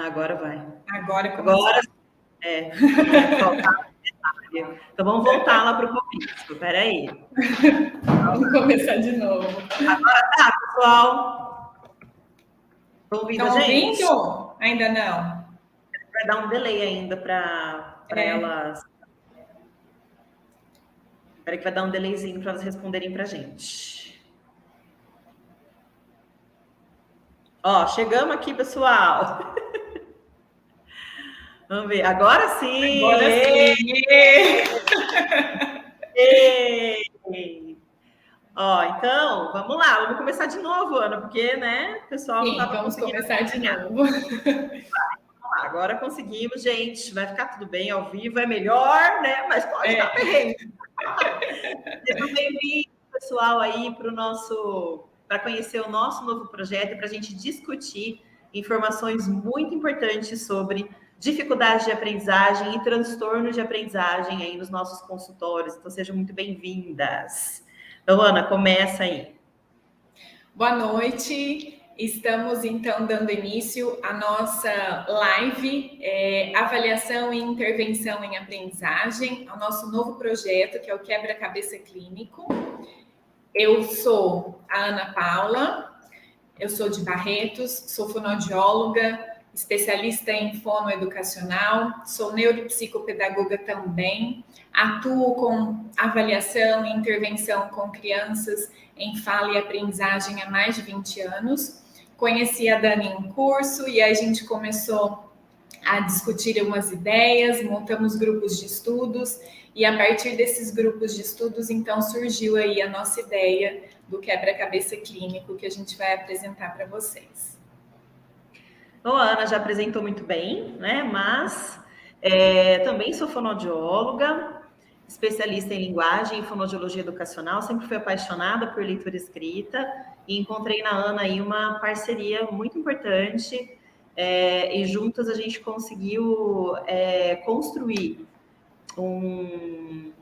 Agora vai. Agora é. Então vamos voltar lá para o começo. Espera aí. Vamos começar de novo. Agora tá, pessoal. Estão ouvindo a gente? Ouvindo? Ainda não. Vai dar um delay ainda para elas. Espera que vai dar um delayzinho para elas responderem para a gente. Ó, chegamos aqui, pessoal. Vamos ver. Agora sim! Agora sim! Ó, então, vamos lá. Vamos começar de novo, Ana, porque, né, o pessoal não estava vamos conseguindo começar de novo. Agora conseguimos, gente. Vai ficar tudo bem ao vivo, é melhor, né? Mas pode dar perrengue. Sejam bem-vindos, pessoal, aí para conhecer o nosso novo projeto, para a gente discutir informações muito importantes sobre dificuldades de aprendizagem e transtornos de aprendizagem aí nos nossos consultórios. Então, sejam muito bem-vindas. Então, Ana, começa aí. Boa noite. Estamos, então, dando início à nossa live Avaliação e Intervenção em Aprendizagem, ao nosso novo projeto, que é o Quebra-Cabeça Clínico. Eu sou a Ana Paula, eu sou de Barretos, sou fonoaudióloga, especialista em fonoeducacional, sou neuropsicopedagoga também, atuo com avaliação e intervenção com crianças em fala e aprendizagem há mais de 20 anos. Conheci a Dani em um curso e a gente começou a discutir umas ideias, montamos grupos de estudos e a partir desses grupos de estudos, então, surgiu aí a nossa ideia do quebra-cabeça clínico que a gente vai apresentar para vocês. Bom, a Ana já apresentou muito bem, né? Mas também sou fonoaudióloga, especialista em linguagem e fonoaudiologia educacional, sempre fui apaixonada por leitura escrita e encontrei na Ana aí uma parceria muito importante e juntas a gente conseguiu construir um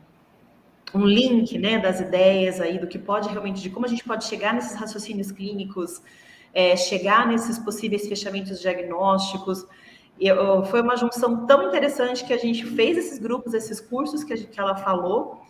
link, né, das ideias aí, do que pode realmente, de como a gente pode chegar nesses raciocínios clínicos, chegar nesses possíveis fechamentos diagnósticos. Foi uma junção tão interessante que a gente fez esses grupos, esses cursos que ela falou,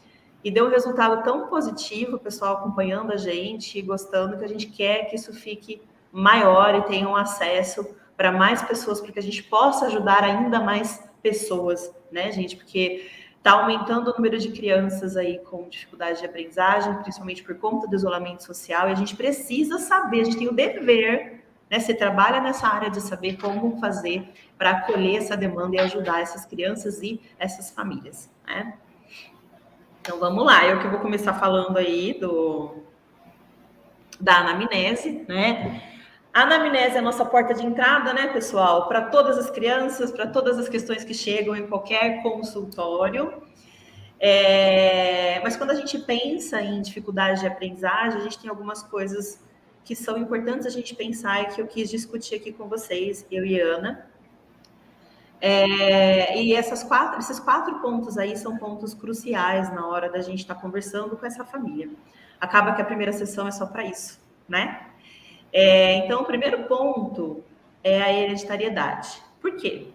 e deu um resultado tão positivo, o pessoal acompanhando a gente e gostando, que a gente quer que isso fique maior e tenha um acesso para mais pessoas, para que a gente possa ajudar ainda mais pessoas, né, gente? Porque está aumentando o número de crianças aí com dificuldade de aprendizagem, principalmente por conta do isolamento social, e a gente precisa saber, a gente tem o dever, né? Você trabalha nessa área de saber como fazer para acolher essa demanda e ajudar essas crianças e essas famílias, né? Então, vamos lá. Eu que vou começar falando aí da anamnese, né? A anamnese é a nossa porta de entrada, né, pessoal? Para todas as crianças, para todas as questões que chegam em qualquer consultório. Mas quando a gente pensa em dificuldade de aprendizagem, a gente tem algumas coisas que são importantes a gente pensar e que eu quis discutir aqui com vocês, eu e Ana. E esses quatro pontos aí são pontos cruciais na hora da gente estar conversando com essa família. Acaba que a primeira sessão é só para isso, né? Então, o primeiro ponto é a hereditariedade. Por quê?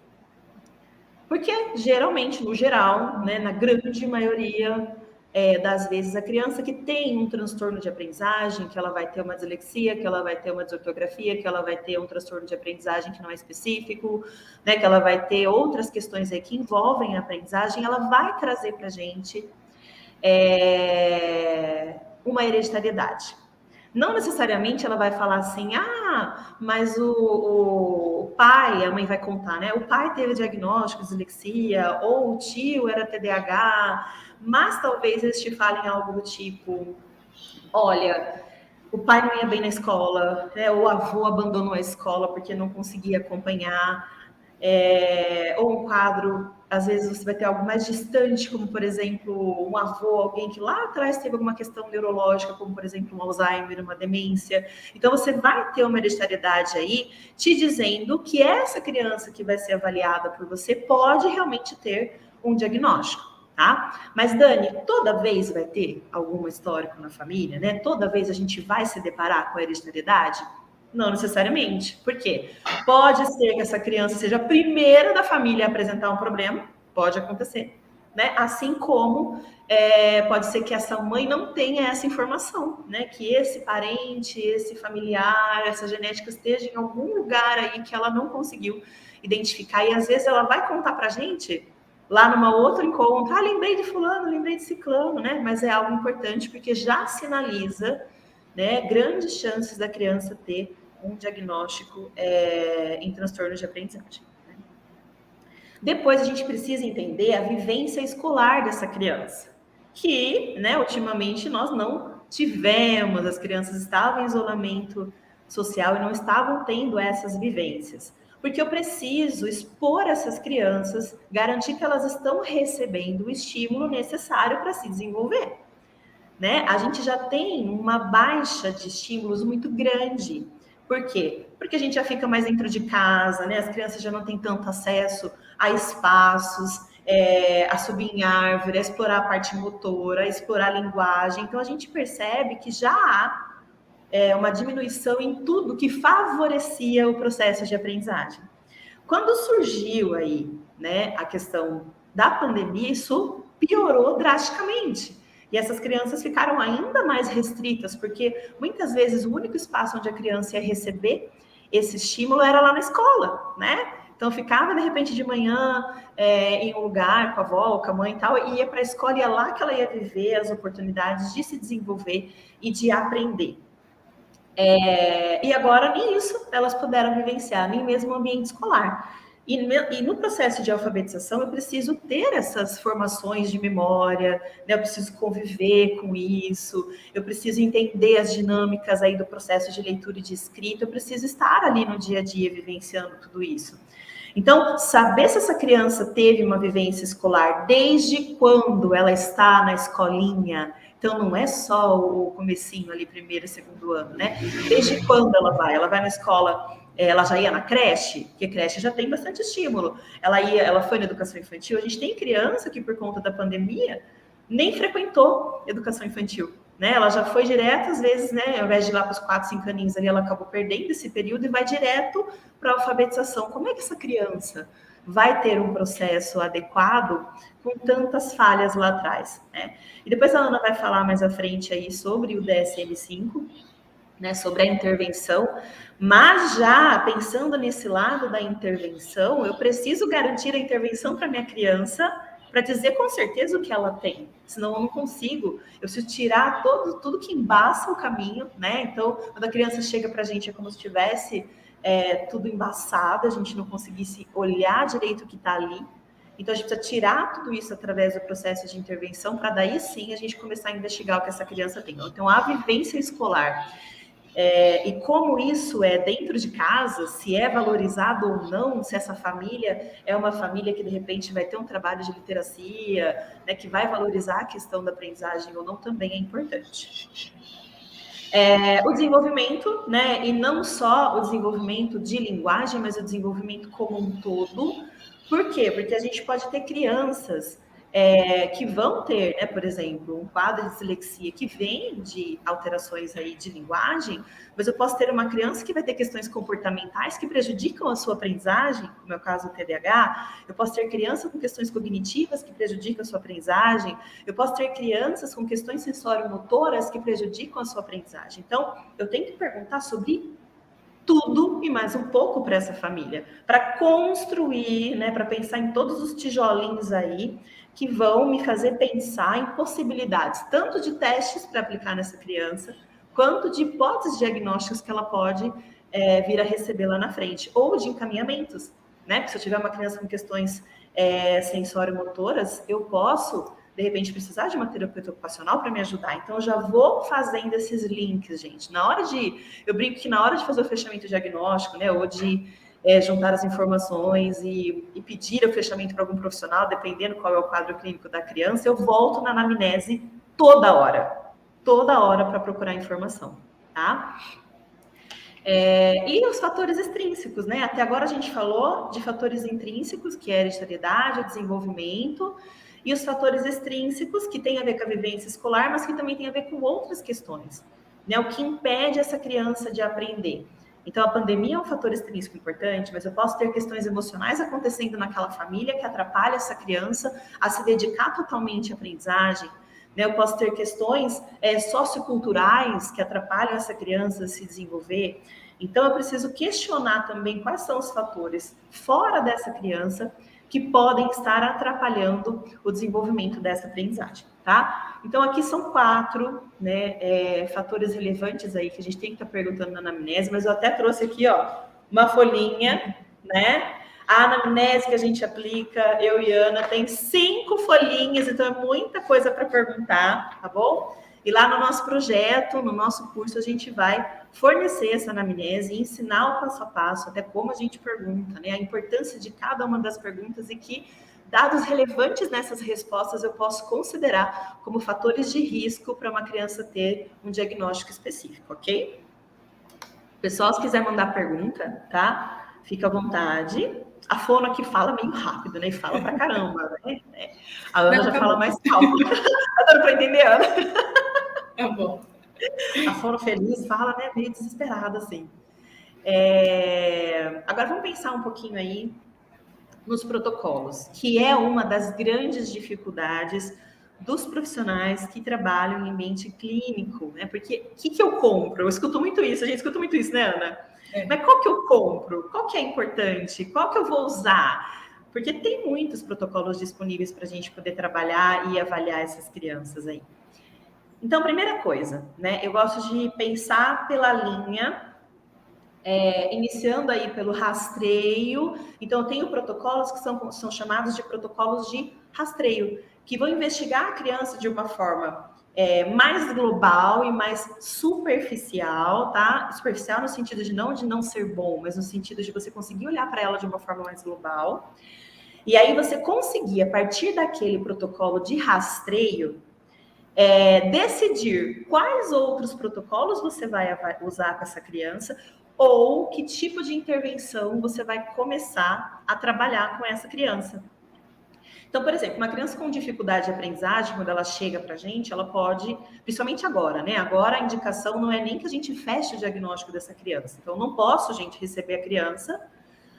Porque, geralmente, no geral, né, na grande maioria das vezes, a criança que tem um transtorno de aprendizagem, que ela vai ter uma dislexia, que ela vai ter uma desortografia, que ela vai ter um transtorno de aprendizagem que não é específico, né, que ela vai ter outras questões aí que envolvem a aprendizagem, ela vai trazer para a gente uma hereditariedade. Não necessariamente ela vai falar assim, mas o pai, a mãe vai contar, né? O pai teve diagnóstico de dislexia, ou o tio era TDAH, mas talvez eles te falem algo do tipo, olha, o pai não ia bem na escola, né? O avô abandonou a escola porque não conseguia acompanhar, ou um quadro, às vezes você vai ter algo mais distante, como, por exemplo, um avô, alguém que lá atrás teve alguma questão neurológica, como, por exemplo, um Alzheimer, uma demência. Então, você vai ter uma hereditariedade aí, te dizendo que essa criança que vai ser avaliada por você pode realmente ter um diagnóstico, tá? Mas, Dani, toda vez vai ter algum histórico na família, né? Toda vez a gente vai se deparar com a hereditariedade? Não necessariamente. Por quê? Pode ser que essa criança seja a primeira da família a apresentar um problema, pode acontecer, né? Assim como pode ser que essa mãe não tenha essa informação, né? Que esse parente, esse familiar, essa genética esteja em algum lugar aí que ela não conseguiu identificar. E às vezes ela vai contar pra gente lá numa outro encontro, lembrei de fulano, lembrei de ciclano, né? Mas é algo importante porque já sinaliza, né, grandes chances da criança ter um diagnóstico em transtorno de aprendizagem. Né? Depois a gente precisa entender a vivência escolar dessa criança, que, né, ultimamente nós não tivemos, as crianças estavam em isolamento social e não estavam tendo essas vivências. Porque eu preciso expor essas crianças, garantir que elas estão recebendo o estímulo necessário para se desenvolver. Né? A gente já tem uma baixa de estímulos muito grande. Por quê? Porque a gente já fica mais dentro de casa, né? As crianças já não têm tanto acesso a espaços, a subir em árvore, a explorar a parte motora, a explorar a linguagem. Então, a gente percebe que já há uma diminuição em tudo que favorecia o processo de aprendizagem. Quando surgiu aí, né, a questão da pandemia, isso piorou drasticamente. E essas crianças ficaram ainda mais restritas, porque muitas vezes o único espaço onde a criança ia receber esse estímulo era lá na escola, né? Então ficava de repente de manhã em um lugar com a avó, com a mãe e tal, e ia para a escola e é lá que ela ia viver as oportunidades de se desenvolver e de aprender. E agora nem isso elas puderam vivenciar, nem mesmo o ambiente escolar. E no processo de alfabetização, eu preciso ter essas formações de memória, né? Eu preciso conviver com isso, eu preciso entender as dinâmicas aí do processo de leitura e de escrita, eu preciso estar ali no dia a dia vivenciando tudo isso. Então, saber se essa criança teve uma vivência escolar, desde quando ela está na escolinha. Então, não é só o comecinho ali, primeiro e segundo ano, né? Desde quando ela vai? Ela vai na escola, ela já ia na creche, porque creche já tem bastante estímulo. Ela foi na educação infantil. A gente tem criança que, por conta da pandemia, nem frequentou educação infantil. Né? Ela já foi direto, às vezes, né? Ao invés de ir lá para os 4, 5 aninhos ali, ela acabou perdendo esse período e vai direto para a alfabetização. Como é que essa criança vai ter um processo adequado com tantas falhas lá atrás? Né? E depois a Ana vai falar mais à frente aí sobre o DSM-5, né, sobre a intervenção, mas já pensando nesse lado da intervenção, eu preciso garantir a intervenção para minha criança para dizer com certeza o que ela tem, senão eu não consigo, eu preciso tirar tudo que embaça o caminho, né? Então, quando a criança chega para a gente é como se tivesse tudo embaçado, a gente não conseguisse olhar direito o que está ali. Então, a gente precisa tirar tudo isso através do processo de intervenção para daí sim a gente começar a investigar o que essa criança tem. Então, a vivência escolar e como isso é dentro de casa, se é valorizado ou não, se essa família é uma família que de repente vai ter um trabalho de literacia, né, que vai valorizar a questão da aprendizagem ou não, também é importante. O desenvolvimento, né, e não só o desenvolvimento de linguagem, mas o desenvolvimento como um todo. Por quê? Porque a gente pode ter crianças que vão ter, né, por exemplo, um quadro de dislexia que vem de alterações aí de linguagem, mas eu posso ter uma criança que vai ter questões comportamentais que prejudicam a sua aprendizagem, como é o caso do TDAH, eu posso ter criança com questões cognitivas que prejudicam a sua aprendizagem, eu posso ter crianças com questões sensório-motoras que prejudicam a sua aprendizagem. Então, eu tenho que perguntar sobre tudo e mais um pouco para essa família, para construir, né, para pensar em todos os tijolinhos aí que vão me fazer pensar em possibilidades, tanto de testes para aplicar nessa criança, quanto de hipóteses diagnósticas que ela pode vir a receber lá na frente, ou de encaminhamentos, né? Porque se eu tiver uma criança com questões sensório-motoras, eu posso de repente precisar de uma terapeuta ocupacional para me ajudar. Então, eu já vou fazendo esses links, gente. Eu brinco que na hora de fazer o fechamento diagnóstico, né, ou de juntar as informações e pedir o fechamento para algum profissional, dependendo qual é o quadro clínico da criança, eu volto na anamnese toda hora para procurar informação, tá? E os fatores extrínsecos, né? Até agora a gente falou de fatores intrínsecos, que é a hereditariedade, o desenvolvimento, e os fatores extrínsecos, que têm a ver com a vivência escolar, mas que também têm a ver com outras questões. Né? O que impede essa criança de aprender? Então, a pandemia é um fator extrínseco importante, mas eu posso ter questões emocionais acontecendo naquela família que atrapalha essa criança a se dedicar totalmente à aprendizagem. Né? Eu posso ter questões socioculturais que atrapalham essa criança a se desenvolver. Então, eu preciso questionar também quais são os fatores fora dessa criança que podem estar atrapalhando o desenvolvimento dessa aprendizagem, tá? Então, aqui são 4, né, fatores relevantes aí que a gente tem que estar perguntando na anamnese, mas eu até trouxe aqui, ó, uma folhinha, né? A anamnese que a gente aplica, eu e Ana, tem 5 folhinhas, então é muita coisa para perguntar, tá bom? E lá no nosso projeto, no nosso curso, a gente vai fornecer essa anamnese e ensinar o passo a passo, até como a gente pergunta, né? A importância de cada uma das perguntas e que dados relevantes nessas respostas eu posso considerar como fatores de risco para uma criança ter um diagnóstico específico, ok? Pessoal, se quiser mandar pergunta, tá? Fica à vontade. A Fono aqui fala meio rápido, né? E fala pra caramba, né? A Ana já fala mais calma. Dá pra entender, Ana? Tá bom. A Fono feliz fala, né? Meio desesperada, assim. Agora vamos pensar um pouquinho aí nos protocolos, que é uma das grandes dificuldades dos profissionais que trabalham em ambiente clínico, né? Porque o que eu compro? Eu escuto muito isso, a gente escuta muito isso, né, Ana? Mas qual que eu compro? Qual que é importante? Qual que eu vou usar? Porque tem muitos protocolos disponíveis para a gente poder trabalhar e avaliar essas crianças aí. Então, primeira coisa, né? Eu gosto de pensar pela linha, iniciando aí pelo rastreio. Então, eu tenho protocolos que são chamados de protocolos de rastreio, que vão investigar a criança de uma forma mais global e mais superficial, tá? Superficial no sentido de não ser bom, mas no sentido de você conseguir olhar para ela de uma forma mais global. E aí você conseguir, a partir daquele protocolo de rastreio, decidir quais outros protocolos você vai usar com essa criança ou que tipo de intervenção você vai começar a trabalhar com essa criança. Então, por exemplo, uma criança com dificuldade de aprendizagem, quando ela chega para a gente, ela pode, principalmente agora, né? Agora a indicação não é nem que a gente feche o diagnóstico dessa criança. Então, eu não posso, gente, receber a criança,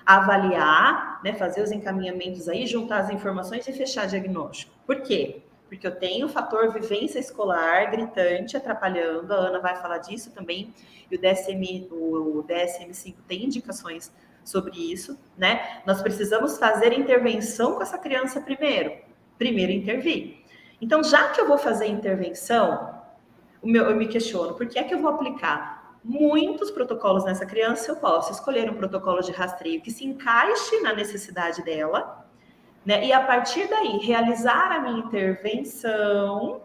avaliar, né, fazer os encaminhamentos aí, juntar as informações e fechar diagnóstico. Por quê? Porque eu tenho o fator vivência escolar gritante atrapalhando, a Ana vai falar disso também, e o DSM-5 tem indicações sobre isso, né? Nós precisamos fazer intervenção com essa criança primeiro intervir. Então, já que eu vou fazer intervenção, eu me questiono, por que é que eu vou aplicar muitos protocolos nessa criança? Eu posso escolher um protocolo de rastreio que se encaixe na necessidade dela, né? E a partir daí, realizar a minha intervenção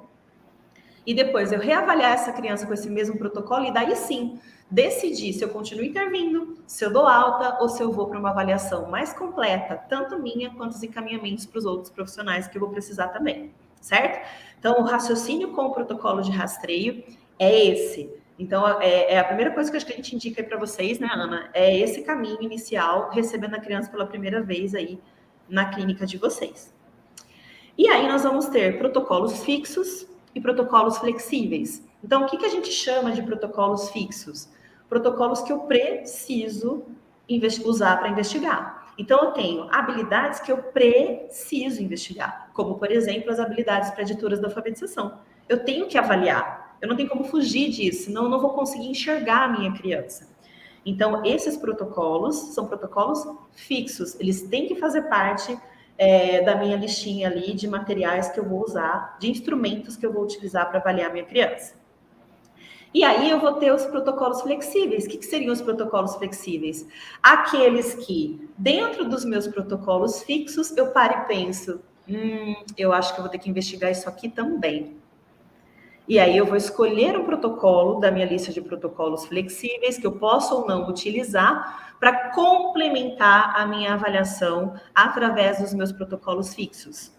e depois eu reavaliar essa criança com esse mesmo protocolo e daí sim, decidir se eu continuo intervindo, se eu dou alta ou se eu vou para uma avaliação mais completa, tanto minha quanto os encaminhamentos para os outros profissionais que eu vou precisar também, certo? Então, o raciocínio com o protocolo de rastreio é esse. Então, é a primeira coisa que a gente indica aí para vocês, né, Ana? É esse caminho inicial, recebendo a criança pela primeira vez aí na clínica de vocês. E aí nós vamos ter protocolos fixos e protocolos flexíveis. Então, o que a gente chama de protocolos fixos? Protocolos que eu preciso usar para investigar. Então, eu tenho habilidades que eu preciso investigar, como, por exemplo, as habilidades preditoras da alfabetização. Eu tenho que avaliar, eu não tenho como fugir disso, senão eu não vou conseguir enxergar a minha criança. Então, esses protocolos são protocolos fixos, eles têm que fazer parte da minha listinha ali de materiais que eu vou usar, de instrumentos que eu vou utilizar para avaliar a minha criança. E aí eu vou ter os protocolos flexíveis. O que seriam os protocolos flexíveis? Aqueles que, dentro dos meus protocolos fixos, eu paro e penso, eu acho que eu vou ter que investigar isso aqui também. E aí eu vou escolher um protocolo da minha lista de protocolos flexíveis que eu posso ou não utilizar para complementar a minha avaliação através dos meus protocolos fixos.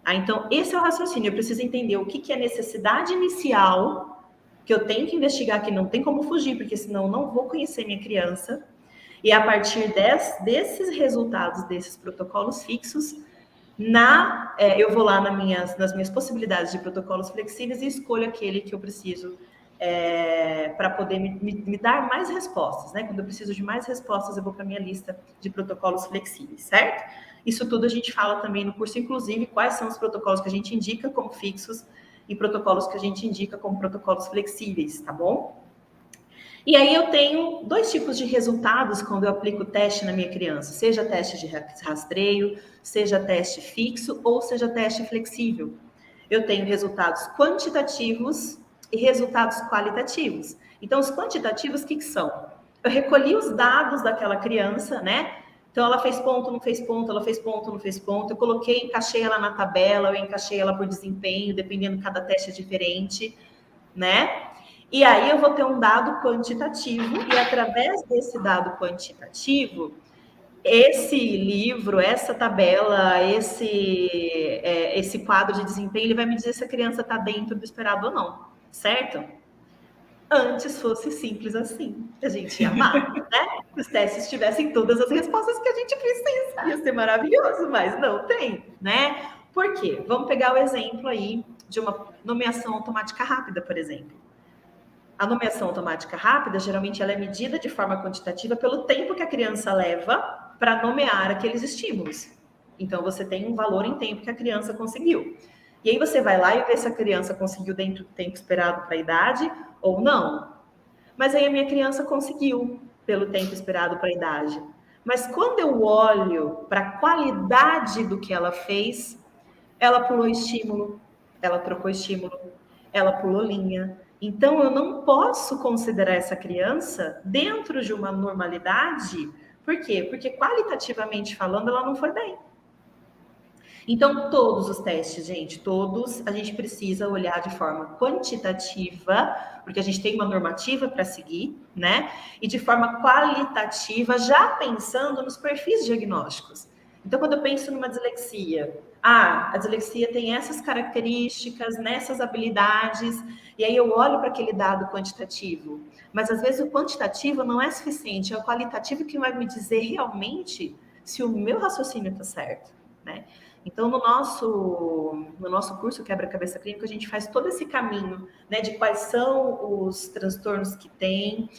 Então, esse é o raciocínio. Eu preciso entender o que é a necessidade inicial que eu tenho que investigar, que não tem como fugir, porque senão eu não vou conhecer minha criança. E a partir desses resultados, desses protocolos fixos, eu vou lá nas minhas possibilidades de protocolos flexíveis e escolho aquele que eu preciso para poder me dar mais respostas, né? Quando eu preciso de mais respostas, eu vou para a minha lista de protocolos flexíveis, certo? Isso tudo a gente fala também no curso, inclusive, quais são os protocolos que a gente indica como fixos e protocolos que a gente indica como protocolos flexíveis, tá bom? E aí eu tenho 2 tipos de resultados quando eu aplico o teste na minha criança, seja teste de rastreio, seja teste fixo ou seja teste flexível. Eu tenho resultados quantitativos e resultados qualitativos. Então, os quantitativos, o que são? Eu recolhi os dados daquela criança, né? Então, ela fez ponto, não fez ponto, ela fez ponto, não fez ponto. Eu coloquei, encaixei ela na tabela, eu encaixei ela por desempenho, dependendo, cada teste é diferente, né? E aí eu vou ter um dado quantitativo, e através desse dado quantitativo, esse livro, essa tabela, esse quadro de desempenho, ele vai me dizer se a criança está dentro do esperado ou não, certo? Antes fosse simples assim, a gente ia amar, né? Os testes tivessem todas as respostas que a gente precisa, ia ser maravilhoso, mas não tem, né? Por quê? Vamos pegar o exemplo aí de uma nomeação automática rápida, por exemplo. A nomeação automática rápida, geralmente, ela é medida de forma quantitativa pelo tempo que a criança leva para nomear aqueles estímulos. Então, você tem um valor em tempo que a criança conseguiu. E aí você vai lá e vê se a criança conseguiu dentro do tempo esperado para a idade ou não. Mas aí a minha criança conseguiu pelo tempo esperado para a idade. Mas quando eu olho para a qualidade do que ela fez, ela pulou estímulo, ela trocou estímulo, ela pulou linha. Então, eu não posso considerar essa criança dentro de uma normalidade. Por quê? Porque qualitativamente falando, ela não foi bem. Então, todos os testes, gente, todos, a gente precisa olhar de forma quantitativa, porque a gente tem uma normativa para seguir, né? E de forma qualitativa, já pensando nos perfis diagnósticos. Então, quando eu penso numa dislexia, a dislexia tem essas características, nessas habilidades, e aí eu olho para aquele dado quantitativo. Mas, às vezes, o quantitativo não é suficiente, é o qualitativo que vai me dizer realmente se o meu raciocínio está certo, né? Então, no nosso curso Quebra-Cabeça Clínico, a gente faz todo esse caminho, né, de quais são os transtornos que tem,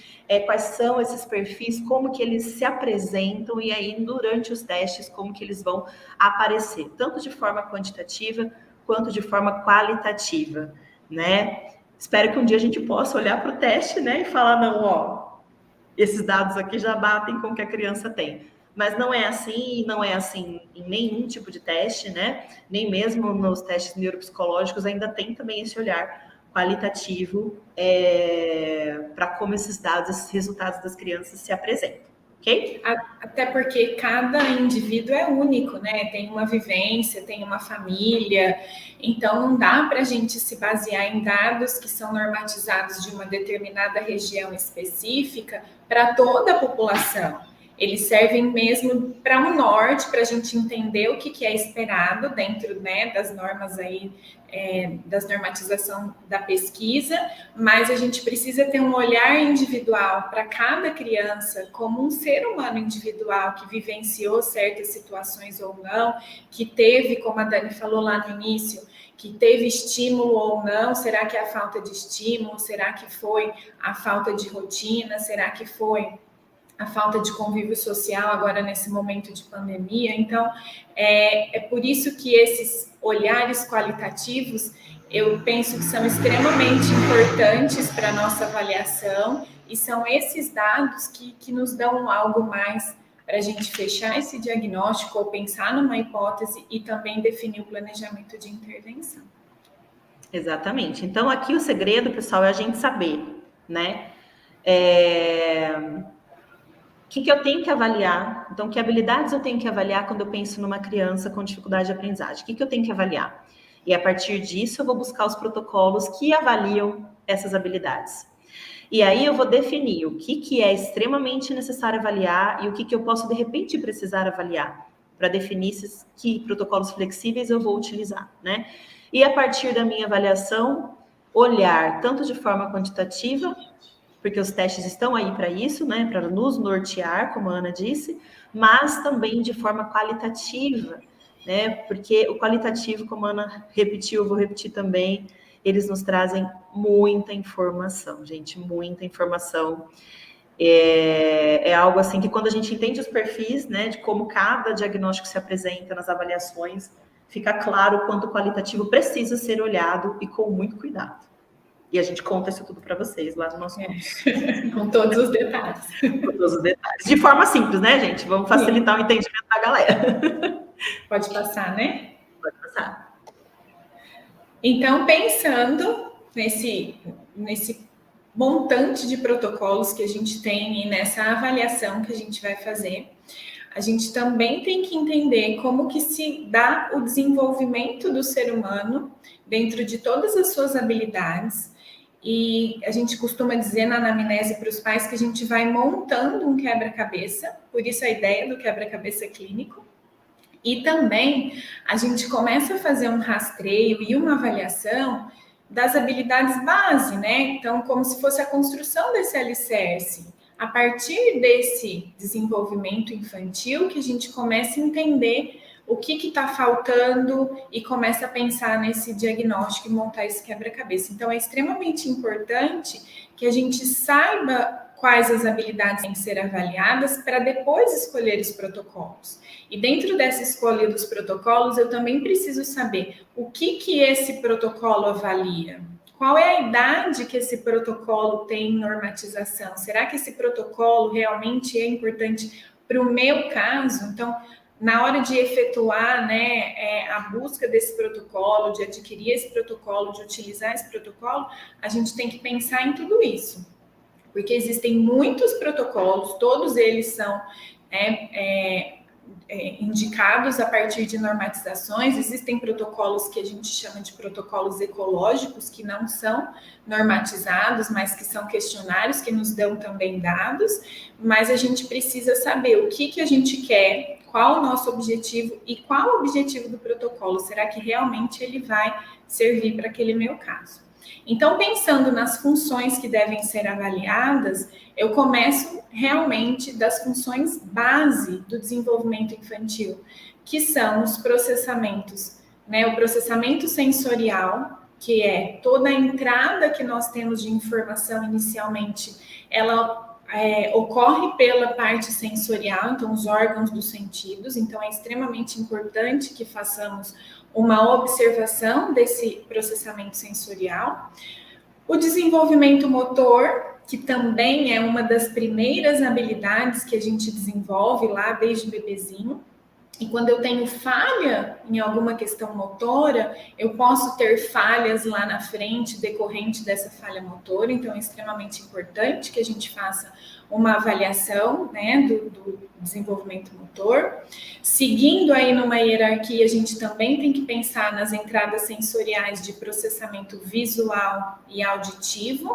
quais são esses perfis, como que eles se apresentam, e aí, durante os testes, como que eles vão aparecer, tanto de forma quantitativa, quanto de forma qualitativa, né? Espero que um dia a gente possa olhar para o teste, né, e falar, não, ó, esses dados aqui já batem com o que a criança tem. Mas não é assim em nenhum tipo de teste, né? Nem mesmo nos testes neuropsicológicos ainda tem também esse olhar qualitativo para como esses dados, esses resultados das crianças se apresentam, ok? Até porque cada indivíduo é único, né? Tem uma vivência, tem uma família, então não dá para a gente se basear em dados que são normatizados de uma determinada região específica para toda a população. Eles servem mesmo para um norte, para a gente entender o que é esperado dentro, né, das normas aí, das normatização da pesquisa, mas a gente precisa ter um olhar individual para cada criança, como um ser humano individual que vivenciou certas situações ou não, que teve, como a Dani falou lá no início, que teve estímulo ou não, será que é a falta de estímulo, será que foi a falta de rotina, será que foi a falta de convívio social agora nesse momento de pandemia. Então, é por isso que esses olhares qualitativos, eu penso que são extremamente importantes para a nossa avaliação, e são esses dados que nos dão algo mais para a gente fechar esse diagnóstico ou pensar numa hipótese e também definir o planejamento de intervenção. Exatamente. Então, aqui o segredo, pessoal, é a gente saber, né? O que eu tenho que avaliar? Então, que habilidades eu tenho que avaliar quando eu penso numa criança com dificuldade de aprendizagem? O que eu tenho que avaliar? E a partir disso, eu vou buscar os protocolos que avaliam essas habilidades. E aí eu vou definir o que é extremamente necessário avaliar e o que eu posso, de repente, precisar avaliar, para definir que protocolos flexíveis eu vou utilizar, né? E a partir da minha avaliação, olhar tanto de forma quantitativa, porque os testes estão aí para isso, né, para nos nortear, como a Ana disse, mas também de forma qualitativa, né, porque o qualitativo, como a Ana repetiu, eu vou repetir também, eles nos trazem muita informação, gente, muita informação. É algo assim que quando a gente entende os perfis, né, de como cada diagnóstico se apresenta nas avaliações, fica claro o quanto o qualitativo precisa ser olhado e com muito cuidado. E a gente conta isso tudo para vocês lá no nosso curso. Com todos os detalhes. Com todos os detalhes. De forma simples, né, gente? Vamos facilitar o entendimento da galera. Pode passar, né? Pode passar. Então, pensando nesse montante de protocolos que a gente tem e nessa avaliação que a gente vai fazer, a gente também tem que entender como que se dá o desenvolvimento do ser humano dentro de todas as suas habilidades. E a gente costuma dizer na anamnese para os pais que a gente vai montando um quebra-cabeça, por isso a ideia do quebra-cabeça clínico. E também a gente começa a fazer um rastreio e uma avaliação das habilidades base, né? Então, como se fosse a construção desse alicerce. A partir desse desenvolvimento infantil que a gente começa a entender o que está faltando e começa a pensar nesse diagnóstico e montar esse quebra-cabeça. Então, é extremamente importante que a gente saiba quais as habilidades têm que ser avaliadas para depois escolher os protocolos. E dentro dessa escolha dos protocolos, eu também preciso saber o que esse protocolo avalia. Qual é a idade que esse protocolo tem em normatização? Será que esse protocolo realmente é importante para o meu caso? Então, na hora de efetuar, né, a busca desse protocolo, de adquirir esse protocolo, de utilizar esse protocolo, a gente tem que pensar em tudo isso. Porque existem muitos protocolos, todos eles são indicados a partir de normatizações. Existem protocolos que a gente chama de protocolos ecológicos, que não são normatizados, mas que são questionários que nos dão também dados, mas a gente precisa saber o que a gente quer, qual o nosso objetivo e qual o objetivo do protocolo. Será que realmente ele vai servir para aquele meu caso? Então, pensando nas funções que devem ser avaliadas, eu começo realmente das funções base do desenvolvimento infantil, que são os processamentos, né? O processamento sensorial, que é toda a entrada que nós temos de informação inicialmente, ela ocorre pela parte sensorial, então os órgãos dos sentidos. Então, é extremamente importante que façamos uma observação desse processamento sensorial. O desenvolvimento motor, que também é uma das primeiras habilidades que a gente desenvolve lá desde o bebezinho. E quando eu tenho falha em alguma questão motora, eu posso ter falhas lá na frente decorrente dessa falha motora. Então, é extremamente importante que a gente faça uma avaliação, né, do desenvolvimento motor. Seguindo aí numa hierarquia, a gente também tem que pensar nas entradas sensoriais de processamento visual e auditivo.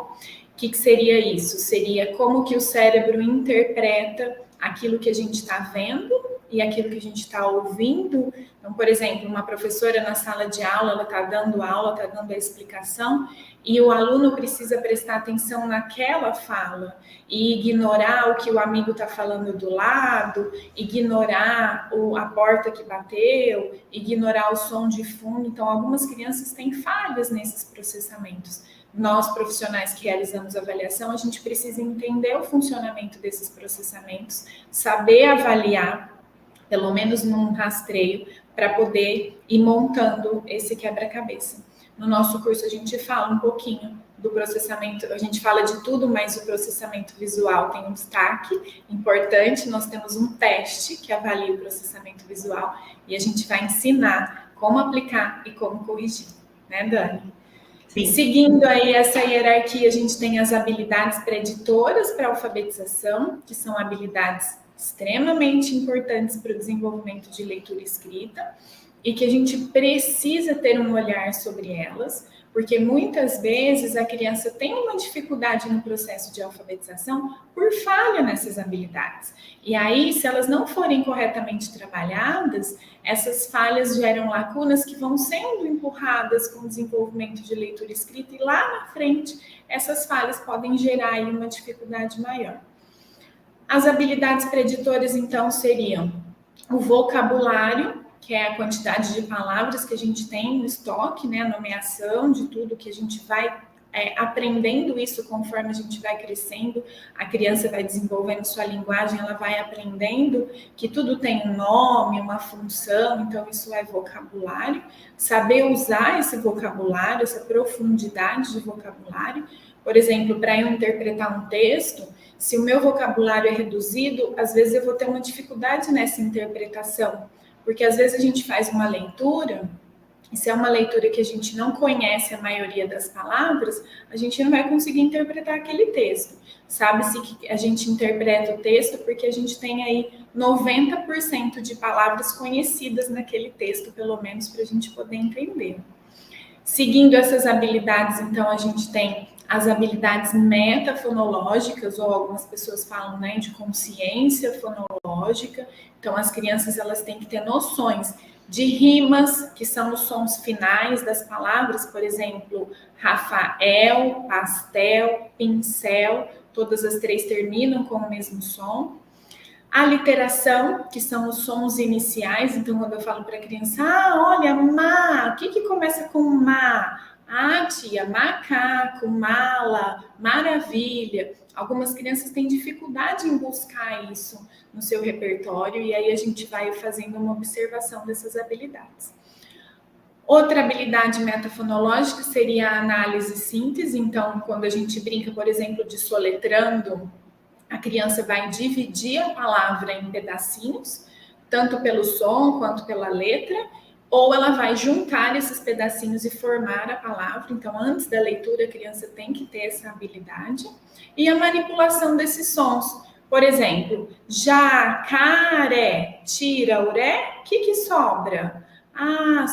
O que seria isso? Seria como que o cérebro interpreta aquilo que a gente está vendo e aquilo que a gente está ouvindo. Então, por exemplo, uma professora na sala de aula, ela está dando aula, está dando a explicação, e o aluno precisa prestar atenção naquela fala e ignorar o que o amigo está falando do lado, ignorar a porta que bateu, ignorar o som de fundo. Então, algumas crianças têm falhas nesses processamentos. Nós, profissionais que realizamos avaliação, a gente precisa entender o funcionamento desses processamentos, saber avaliar, pelo menos num rastreio, para poder ir montando esse quebra-cabeça. No nosso curso, a gente fala um pouquinho do processamento, a gente fala de tudo, mas o processamento visual tem um destaque importante. Nós temos um teste que avalia o processamento visual e a gente vai ensinar como aplicar e como corrigir, né, Dani? Sim. Seguindo aí essa hierarquia, a gente tem as habilidades preditoras para a alfabetização, que são habilidades extremamente importantes para o desenvolvimento de leitura e escrita, e que a gente precisa ter um olhar sobre elas, porque muitas vezes a criança tem uma dificuldade no processo de alfabetização por falha nessas habilidades. E aí, se elas não forem corretamente trabalhadas, essas falhas geram lacunas que vão sendo empurradas com o desenvolvimento de leitura e escrita, e lá na frente, essas falhas podem gerar aí uma dificuldade maior. As habilidades preditoras, então, seriam o vocabulário, que é a quantidade de palavras que a gente tem no estoque, né? A nomeação de tudo que a gente vai aprendendo isso conforme a gente vai crescendo, a criança vai desenvolvendo sua linguagem, ela vai aprendendo que tudo tem um nome, uma função, então isso é vocabulário. Saber usar esse vocabulário, essa profundidade de vocabulário. Por exemplo, para eu interpretar um texto, se o meu vocabulário é reduzido, às vezes eu vou ter uma dificuldade nessa interpretação, porque às vezes a gente faz uma leitura, e se é uma leitura que a gente não conhece a maioria das palavras, a gente não vai conseguir interpretar aquele texto. Sabe-se que a gente interpreta o texto porque a gente tem aí 90% de palavras conhecidas naquele texto, pelo menos para a gente poder entender. Seguindo essas habilidades, então, a gente tem as habilidades metafonológicas, ou algumas pessoas falam, né, de consciência fonológica. Então, as crianças elas têm que ter noções de rimas, que são os sons finais das palavras, por exemplo, Rafael, pastel, pincel, todas as três terminam com o mesmo som. A literação, que são os sons iniciais, então quando eu falo para a criança, olha, má, o que começa com má? Tia, macaco, mala, maravilha. Algumas crianças têm dificuldade em buscar isso no seu repertório e aí a gente vai fazendo uma observação dessas habilidades. Outra habilidade metafonológica seria a análise e síntese. Então, quando a gente brinca, por exemplo, de soletrando, a criança vai dividir a palavra em pedacinhos, tanto pelo som quanto pela letra, ou ela vai juntar esses pedacinhos e formar a palavra. Então, antes da leitura, a criança tem que ter essa habilidade. E a manipulação desses sons. Por exemplo, jacaré, tira o ré, o que sobra?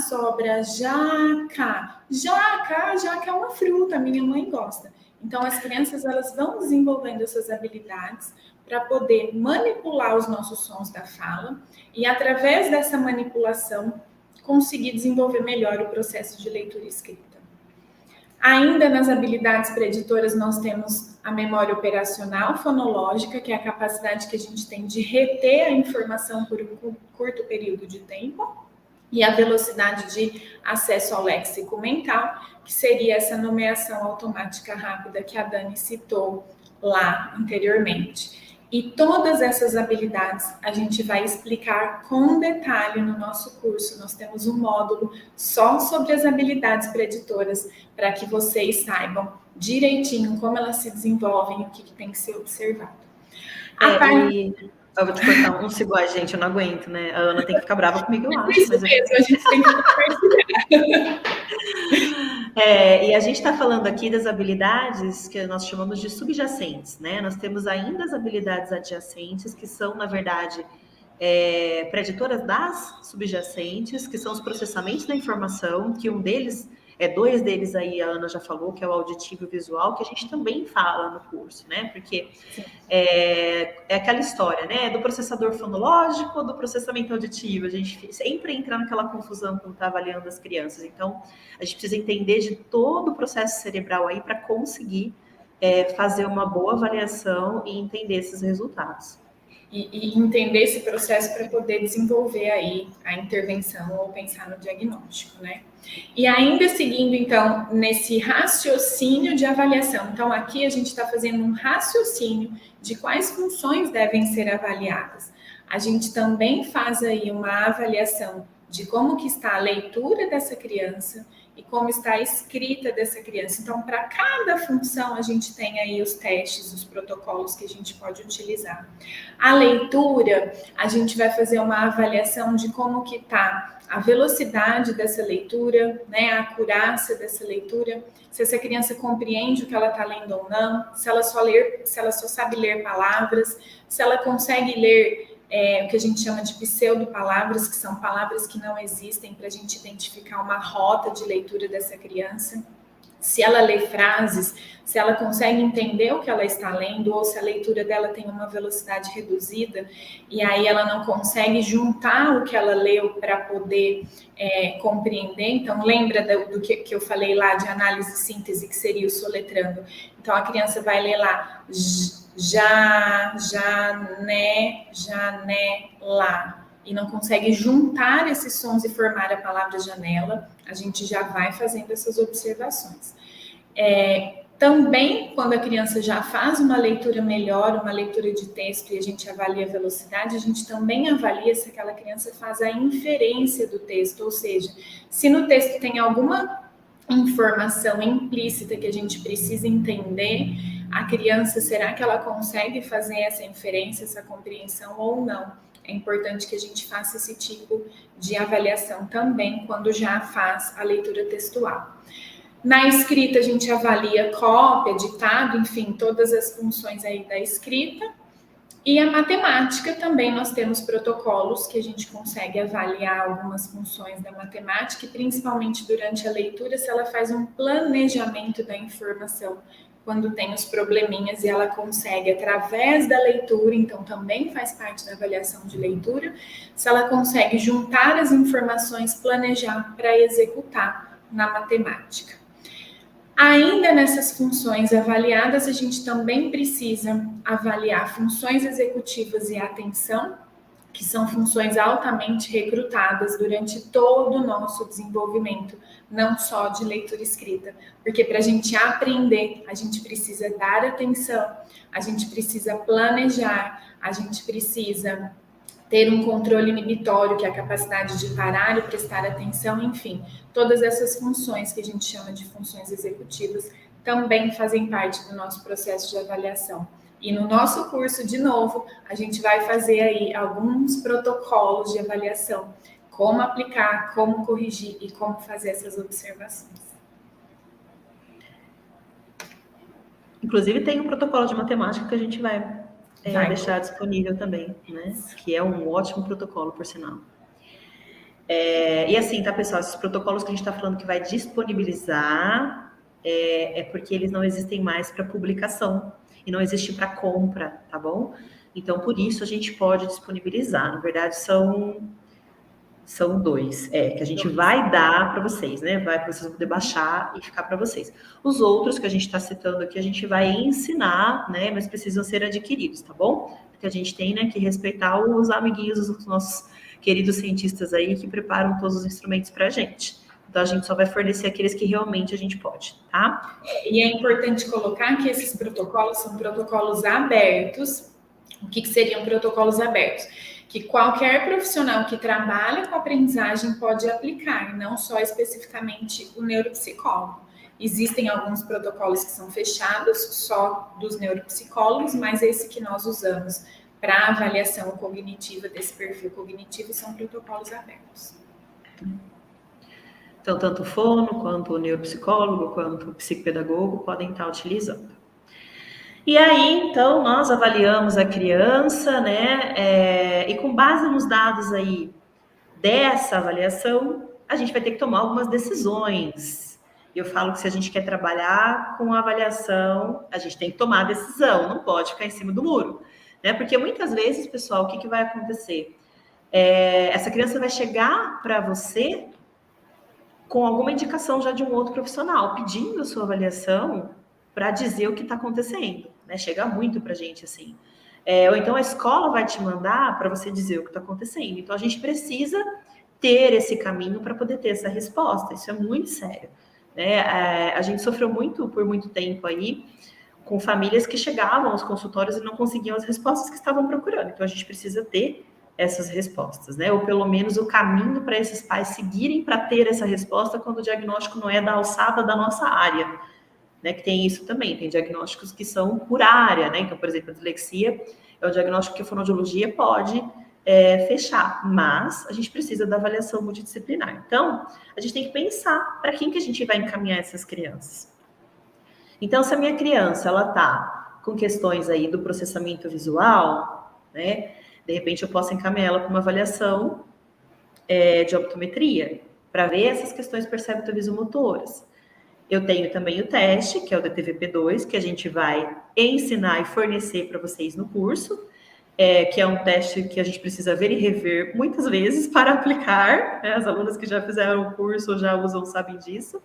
Sobra jaca. Jaca é uma fruta, minha mãe gosta. Então, as crianças elas vão desenvolvendo essas habilidades para poder manipular os nossos sons da fala e, através dessa manipulação, conseguir desenvolver melhor o processo de leitura e escrita. Ainda nas habilidades preditoras, nós temos a memória operacional fonológica, que é a capacidade que a gente tem de reter a informação por um curto período de tempo, e a velocidade de acesso ao léxico mental, que seria essa nomeação automática rápida que a Dani citou lá anteriormente. E todas essas habilidades a gente vai explicar com detalhe no nosso curso. Nós temos um módulo só sobre as habilidades preditoras, para que vocês saibam direitinho como elas se desenvolvem e o que tem que ser observado. Eu vou te cortar um segundo, gente, eu não aguento, né? A Ana tem que ficar brava comigo, eu acho. Isso mesmo, a gente tem que compartilhar. E a gente está falando aqui das habilidades que nós chamamos de subjacentes, né? Nós temos ainda as habilidades adjacentes, que são, na verdade, preditoras das subjacentes, que são os processamentos da informação, que dois deles aí a Ana já falou, que é o auditivo e o visual, que a gente também fala no curso, né? Porque é aquela história, né? Do processador fonológico ou do processamento auditivo. A gente sempre entra naquela confusão quando está avaliando as crianças. Então, a gente precisa entender de todo o processo cerebral aí para conseguir fazer uma boa avaliação e entender esses resultados. E entender esse processo para poder desenvolver aí a intervenção ou pensar no diagnóstico, né? E ainda seguindo, então, nesse raciocínio de avaliação. Então, aqui a gente está fazendo um raciocínio de quais funções devem ser avaliadas. A gente também faz aí uma avaliação de como que está a leitura dessa criança e como está a escrita dessa criança. Então, para cada função, a gente tem aí os testes, os protocolos que a gente pode utilizar. A leitura, a gente vai fazer uma avaliação de como que está a velocidade dessa leitura, né, a acurácia dessa leitura, se essa criança compreende o que ela está lendo ou não, se ela só sabe ler palavras, se ela consegue ler o que a gente chama de pseudo-palavras, que são palavras que não existem, para a gente identificar uma rota de leitura dessa criança. Se ela lê frases, se ela consegue entender o que ela está lendo, ou se a leitura dela tem uma velocidade reduzida, e aí ela não consegue juntar o que ela leu para poder compreender. Então, lembra do que eu falei lá de análise e síntese, que seria o soletrando. Então, a criança vai ler lá, janela, e não consegue juntar esses sons e formar a palavra janela, a gente já vai fazendo essas observações. Também, quando a criança já faz uma leitura melhor, uma leitura de texto, e a gente avalia a velocidade, a gente também avalia se aquela criança faz a inferência do texto, ou seja, se no texto tem alguma informação implícita que a gente precisa entender, a criança, será que ela consegue fazer essa inferência, essa compreensão ou não? É importante que a gente faça esse tipo de avaliação também quando já faz a leitura textual. Na escrita, a gente avalia cópia, ditado, enfim, todas as funções aí da escrita. E a matemática também, nós temos protocolos que a gente consegue avaliar algumas funções da matemática, e principalmente durante a leitura, se ela faz um planejamento da informação, quando tem os probleminhas e ela consegue, através da leitura, então também faz parte da avaliação de leitura, se ela consegue juntar as informações, planejar para executar na matemática. Ainda nessas funções avaliadas, a gente também precisa avaliar funções executivas e atenção, que são funções altamente recrutadas durante todo o nosso desenvolvimento, não só de leitura escrita, porque para a gente aprender, a gente precisa dar atenção, a gente precisa planejar, a gente precisa ter um controle inibitório, que é a capacidade de parar e prestar atenção, enfim, todas essas funções que a gente chama de funções executivas também fazem parte do nosso processo de avaliação. E no nosso curso, de novo, a gente vai fazer aí alguns protocolos de avaliação, como aplicar, como corrigir e como fazer essas observações. Inclusive, tem um protocolo de matemática que a gente vai deixar disponível também, né? Que é um ótimo protocolo, por sinal. E assim, tá, pessoal? Esses protocolos que a gente está falando que vai disponibilizar é porque eles não existem mais para publicação e não existe para compra, tá bom? Então, por isso a gente pode disponibilizar. Na verdade, são 2, que a gente vai dar para vocês, né? Vai para vocês poder baixar e ficar para vocês. Os outros que a gente está citando aqui, a gente vai ensinar, né? Mas precisam ser adquiridos, tá bom? Porque a gente tem, né, que respeitar os amiguinhos, os nossos queridos cientistas aí que preparam todos os instrumentos para a gente. Então, a gente só vai fornecer aqueles que realmente a gente pode, tá? E é importante colocar que esses protocolos são protocolos abertos. O que seriam protocolos abertos? Que qualquer profissional que trabalha com aprendizagem pode aplicar, não só especificamente o neuropsicólogo. Existem alguns protocolos que são fechados, só dos neuropsicólogos, mas esse que nós usamos para avaliação cognitiva desse perfil cognitivo são protocolos abertos. Então, tanto o fono, quanto o neuropsicólogo, quanto o psicopedagogo podem estar utilizando. E aí, então, nós avaliamos a criança, né? E com base nos dados aí dessa avaliação, a gente vai ter que tomar algumas decisões. Eu falo que se a gente quer trabalhar com avaliação, a gente tem que tomar a decisão, não pode ficar em cima do muro, né? Porque muitas vezes, pessoal, o que vai acontecer? Essa criança vai chegar para você com alguma indicação já de um outro profissional, pedindo a sua avaliação para dizer o que está acontecendo, né? Chega muito para a gente assim. Ou então a escola vai te mandar para você dizer o que está acontecendo. Então a gente precisa ter esse caminho para poder ter essa resposta. Isso é muito sério, né? A gente sofreu muito por muito tempo aí com famílias que chegavam aos consultórios e não conseguiam as respostas que estavam procurando. Então a gente precisa ter essas respostas, né? Ou pelo menos o caminho para esses pais seguirem para ter essa resposta quando o diagnóstico não é da alçada da nossa área, né? Que tem isso também, tem diagnósticos que são por área, né? Então, por exemplo, a dislexia é um diagnóstico que a fonoaudiologia pode fechar, mas a gente precisa da avaliação multidisciplinar. Então, a gente tem que pensar para quem que a gente vai encaminhar essas crianças. Então, se a minha criança, ela tá com questões aí do processamento visual, né? De repente, eu posso encaminhar ela para uma avaliação de optometria, para ver essas questões percepto-visomotoras. Eu tenho também o teste, que é o DTVP2, que a gente vai ensinar e fornecer para vocês no curso, que é um teste que a gente precisa ver e rever muitas vezes para aplicar, né? As alunas que já fizeram o curso ou já usam sabem disso.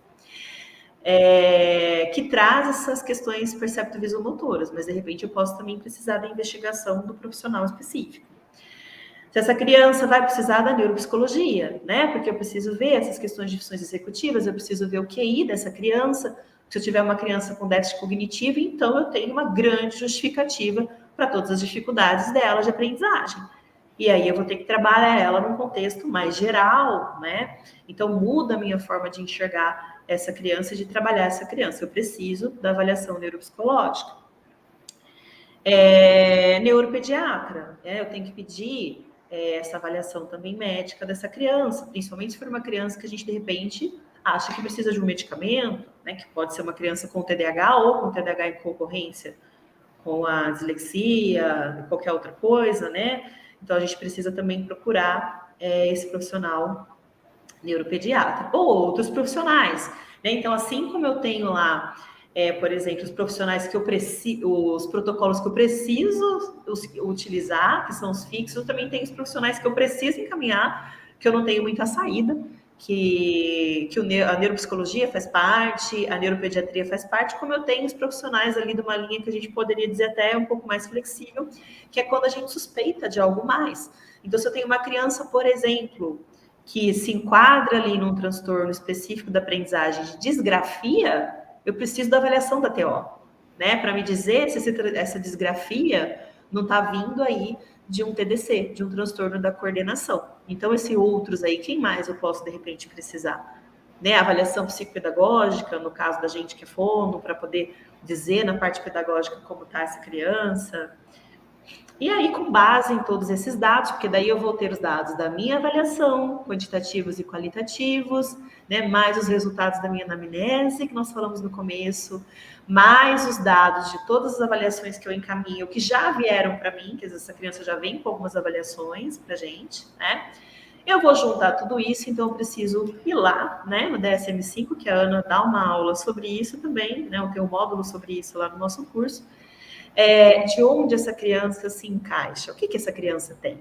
Que traz essas questões percepto-visomotoras, mas de repente eu posso também precisar da investigação do profissional específico. Se essa criança vai precisar da neuropsicologia, né? Porque eu preciso ver essas questões de funções executivas, eu preciso ver o QI dessa criança. Se eu tiver uma criança com déficit cognitivo, então eu tenho uma grande justificativa para todas as dificuldades dela de aprendizagem. E aí eu vou ter que trabalhar ela num contexto mais geral, né? Então muda a minha forma de enxergar essa criança e de trabalhar essa criança. Eu preciso da avaliação neuropsicológica. Neuropediatra, eu tenho que pedir essa avaliação também médica dessa criança, principalmente se for uma criança que a gente, de repente, acha que precisa de um medicamento, né? Que pode ser uma criança com TDAH ou com TDAH em concorrência com a dislexia, qualquer outra coisa, né? Então, a gente precisa também procurar esse profissional neuropediatra ou outros profissionais, né? Então, assim como eu tenho lá, por exemplo, os profissionais que eu preciso, os protocolos que eu preciso utilizar, que são os fixos, eu também tenho os profissionais que eu preciso encaminhar, que eu não tenho muita saída, que a neuropsicologia faz parte, a neuropediatria faz parte, como eu tenho os profissionais ali de uma linha que a gente poderia dizer até um pouco mais flexível, que é quando a gente suspeita de algo mais. Então, se eu tenho uma criança, por exemplo, que se enquadra ali num transtorno específico da aprendizagem de disgrafia, eu preciso da avaliação da TO, né? Para me dizer se essa disgrafia não está vindo aí de um TDC, de um transtorno da coordenação. Então, esses outros aí, quem mais eu posso, de repente, precisar? Né? A avaliação psicopedagógica, no caso da gente que é fono, para poder dizer na parte pedagógica como está essa criança. E aí, com base em todos esses dados, porque daí eu vou ter os dados da minha avaliação, quantitativos e qualitativos, né, mais os resultados da minha anamnese, que nós falamos no começo, mais os dados de todas as avaliações que eu encaminho, que já vieram para mim, que essa criança já vem com algumas avaliações para a gente, né? Eu vou juntar tudo isso, então eu preciso ir lá, né, no DSM-5, que a Ana dá uma aula sobre isso também, né, eu tenho um módulo sobre isso lá no nosso curso, de onde essa criança se encaixa, o que essa criança tem,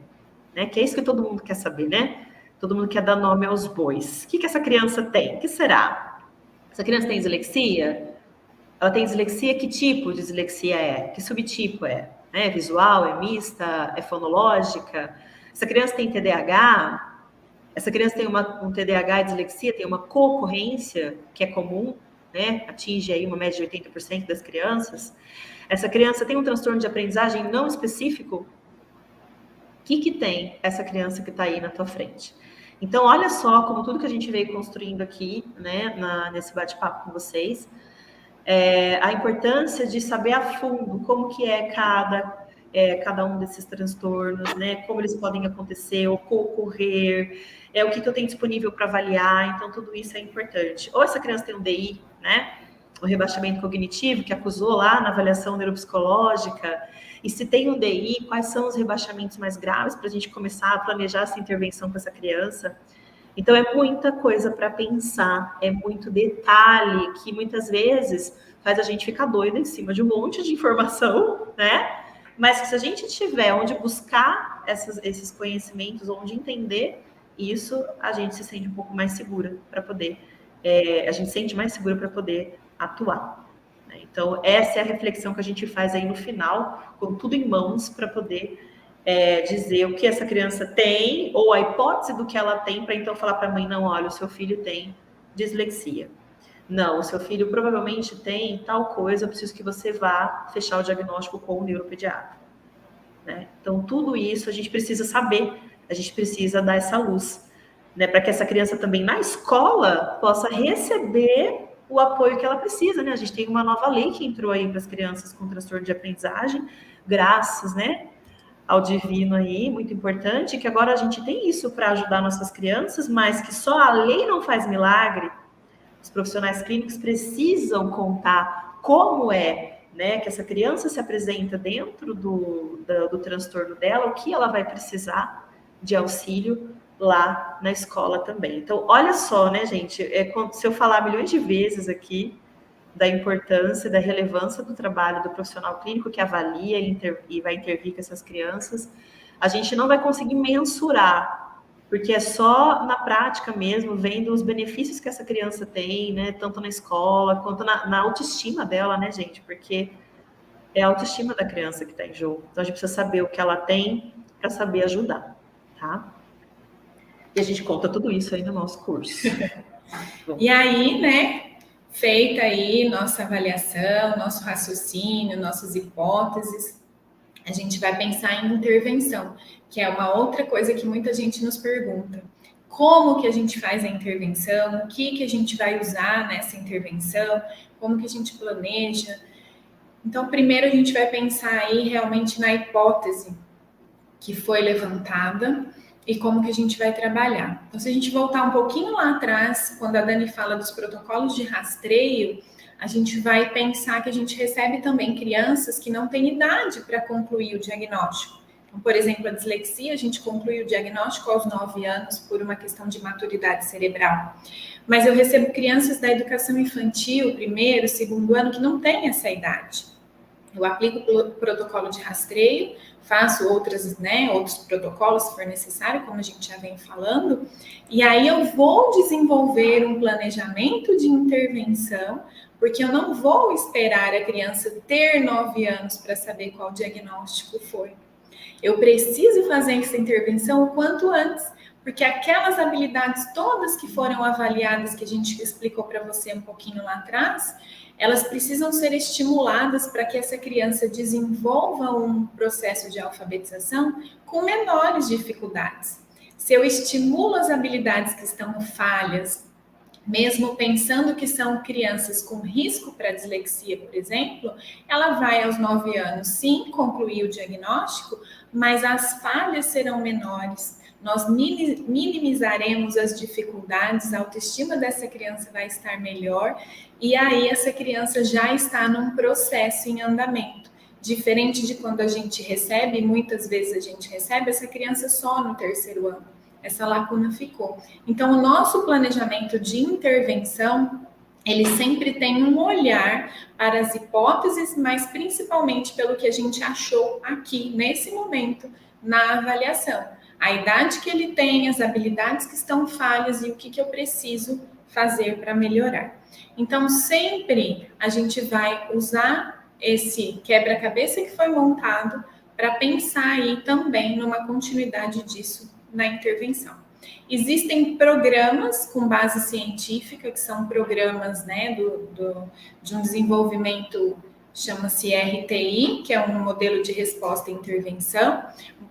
né? Que é isso que todo mundo quer saber, né? Todo mundo quer dar nome aos bois. O que essa criança tem? O que será? Essa criança tem dislexia? Ela tem dislexia? Que tipo de dislexia é? Que subtipo é? É visual? É mista? É fonológica? Essa criança tem TDAH? Essa criança tem um TDAH e dislexia? Tem uma concorrência que é comum, né? Atinge aí uma média de 80% das crianças. Essa criança tem um transtorno de aprendizagem não específico? O que tem essa criança que está aí na tua frente? Então, olha só como tudo que a gente veio construindo aqui, né, nesse bate-papo com vocês, a importância de saber a fundo como que é cada um desses transtornos, né, como eles podem acontecer, ocorrer, o que eu tenho disponível para avaliar, então tudo isso é importante. Ou essa criança tem um DI, né, o rebaixamento cognitivo, que acusou lá na avaliação neuropsicológica, e se tem um DI, quais são os rebaixamentos mais graves para a gente começar a planejar essa intervenção com essa criança. Então, é muita coisa para pensar, é muito detalhe que muitas vezes faz a gente ficar doida em cima de um monte de informação, né? Mas que se a gente tiver onde buscar esses conhecimentos, onde entender isso, a gente se sente um pouco mais segura para poder, a gente se sente mais segura para poder atuar. Né? Então, essa é a reflexão que a gente faz aí no final, com tudo em mãos, para poder dizer o que essa criança tem, ou a hipótese do que ela tem, para então falar para a mãe, não, olha, o seu filho tem dislexia. Não, o seu filho provavelmente tem tal coisa, eu preciso que você vá fechar o diagnóstico com o neuropediatra. Né? Então, tudo isso a gente precisa saber, a gente precisa dar essa luz, né, para que essa criança também na escola possa receber o apoio que ela precisa, né? A gente tem uma nova lei que entrou aí para as crianças com transtorno de aprendizagem, graças, né, ao divino aí, muito importante, que agora a gente tem isso para ajudar nossas crianças, mas que só a lei não faz milagre. Os profissionais clínicos precisam contar como né, que essa criança se apresenta dentro do transtorno dela, o que ela vai precisar de auxílio lá na escola também. Então, olha só, né, gente, se eu falar milhões de vezes aqui da importância, da relevância do trabalho do profissional clínico que avalia e vai intervir com essas crianças, a gente não vai conseguir mensurar, porque é só na prática mesmo, vendo os benefícios que essa criança tem, né, tanto na escola, quanto na autoestima dela, né, gente, porque é a autoestima da criança que está em jogo. Então, a gente precisa saber o que ela tem para saber ajudar. tá? E a gente conta tudo isso aí no nosso curso. E aí, né, feita aí nossa avaliação, nosso raciocínio, nossas hipóteses, a gente vai pensar em intervenção, que é uma outra coisa que muita gente nos pergunta. Como que a gente faz a intervenção? O que a gente vai usar nessa intervenção? Como que a gente planeja? Então, primeiro a gente vai pensar aí realmente na hipótese que foi levantada e como que a gente vai trabalhar. Então, se a gente voltar um pouquinho lá atrás, quando a Dani fala dos protocolos de rastreio, a gente vai pensar que a gente recebe também crianças que não têm idade para concluir o diagnóstico. Então, por exemplo, a dislexia, a gente conclui o diagnóstico aos 9 anos por uma questão de maturidade cerebral. Mas eu recebo crianças da educação infantil, primeiro, segundo ano, que não têm essa idade. Eu aplico o protocolo de rastreio, faço outros protocolos se for necessário, como a gente já vem falando, e aí eu vou desenvolver um planejamento de intervenção, porque eu não vou esperar a criança ter 9 anos para saber qual diagnóstico foi. Eu preciso fazer essa intervenção o quanto antes, porque aquelas habilidades todas que foram avaliadas, que a gente explicou para você um pouquinho lá atrás, elas precisam ser estimuladas para que essa criança desenvolva um processo de alfabetização com menores dificuldades. Se eu estimulo as habilidades que estão falhas, mesmo pensando que são crianças com risco para dislexia, por exemplo, ela vai aos 9 anos, sim, concluir o diagnóstico, mas as falhas serão menores. Nós minimizaremos as dificuldades, a autoestima dessa criança vai estar melhor e aí essa criança já está num processo em andamento. Diferente de quando a gente recebe, muitas vezes a gente recebe essa criança só no 3º ano. Essa lacuna ficou. Então, o nosso planejamento de intervenção, ele sempre tem um olhar para as hipóteses, mas principalmente pelo que a gente achou aqui, nesse momento, na avaliação. A idade que ele tem, as habilidades que estão falhas e o que eu preciso fazer para melhorar. Então, sempre a gente vai usar esse quebra-cabeça que foi montado para pensar aí também numa continuidade disso na intervenção. Existem programas com base científica, que são programas, né, de um desenvolvimento, chama-se RTI, que é um modelo de resposta e intervenção.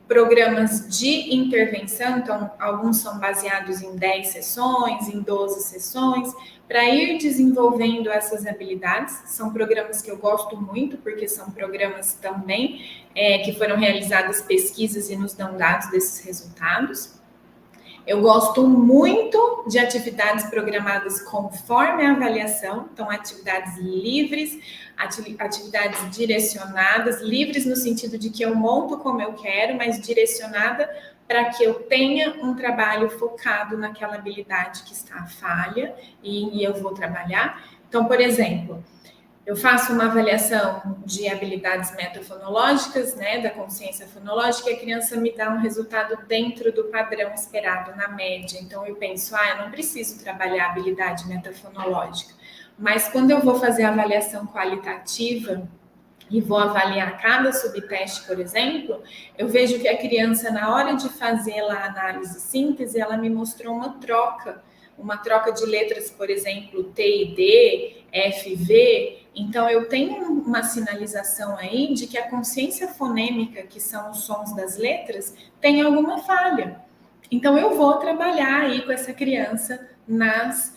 Programas de intervenção, então, alguns são baseados em 10 sessões, em 12 sessões, para ir desenvolvendo essas habilidades. São programas que eu gosto muito, porque são programas também que foram realizadas pesquisas e nos dão dados desses resultados. Eu gosto muito de atividades programadas conforme a avaliação, então atividades livres, atividades direcionadas, livres no sentido de que eu monto como eu quero, mas direcionada para que eu tenha um trabalho focado naquela habilidade que está falha e eu vou trabalhar. Então, por exemplo, eu faço uma avaliação de habilidades metafonológicas, né, da consciência fonológica, e a criança me dá um resultado dentro do padrão esperado, na média. Então, eu penso, eu não preciso trabalhar a habilidade metafonológica. Mas quando eu vou fazer a avaliação qualitativa e vou avaliar cada subteste, por exemplo, eu vejo que a criança, na hora de fazer lá a análise e síntese, ela me mostrou uma troca de letras, por exemplo, T e D, F, V. Então, eu tenho uma sinalização aí de que a consciência fonêmica, que são os sons das letras, tem alguma falha. Então, eu vou trabalhar aí com essa criança nas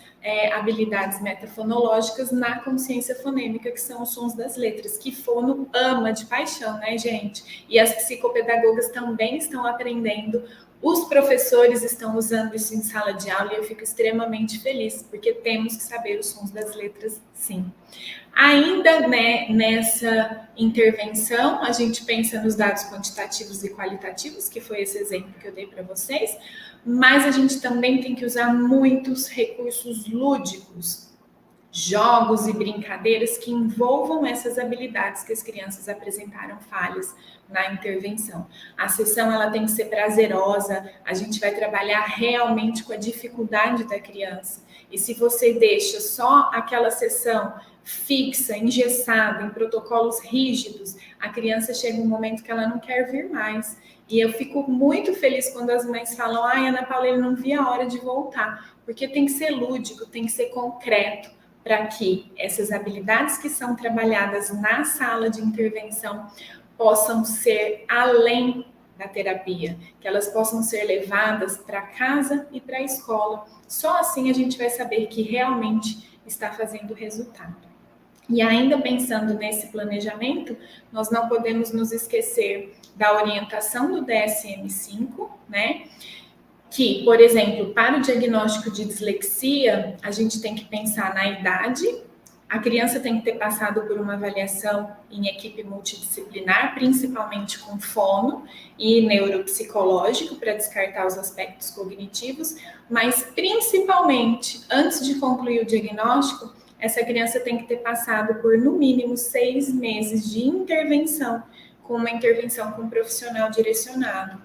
habilidades metafonológicas na consciência fonêmica, que são os sons das letras, que fono ama de paixão, né, gente? E as psicopedagogas também estão aprendendo. Os professores estão usando isso em sala de aula e eu fico extremamente feliz, porque temos que saber os sons das letras, sim. Ainda, né, nessa intervenção, a gente pensa nos dados quantitativos e qualitativos, que foi esse exemplo que eu dei para vocês, mas a gente também tem que usar muitos recursos lúdicos, jogos e brincadeiras que envolvam essas habilidades que as crianças apresentaram falhas na intervenção. A sessão ela tem que ser prazerosa, a gente vai trabalhar realmente com a dificuldade da criança. E se você deixa só aquela sessão fixa, engessada, em protocolos rígidos, a criança chega um momento que ela não quer vir mais. E eu fico muito feliz quando as mães falam: ai, Ana Paula, ele não via a hora de voltar, porque tem que ser lúdico, tem que ser concreto, para que essas habilidades que são trabalhadas na sala de intervenção possam ser além da terapia, que elas possam ser levadas para casa e para a escola. Só assim a gente vai saber que realmente está fazendo resultado. E ainda pensando nesse planejamento, nós não podemos nos esquecer da orientação do DSM-5, né? Que, por exemplo, para o diagnóstico de dislexia, a gente tem que pensar na idade. A criança tem que ter passado por uma avaliação em equipe multidisciplinar, principalmente com fono e neuropsicológico, para descartar os aspectos cognitivos, mas principalmente, antes de concluir o diagnóstico, essa criança tem que ter passado por, no mínimo, 6 meses de intervenção, com uma intervenção com um profissional direcionado.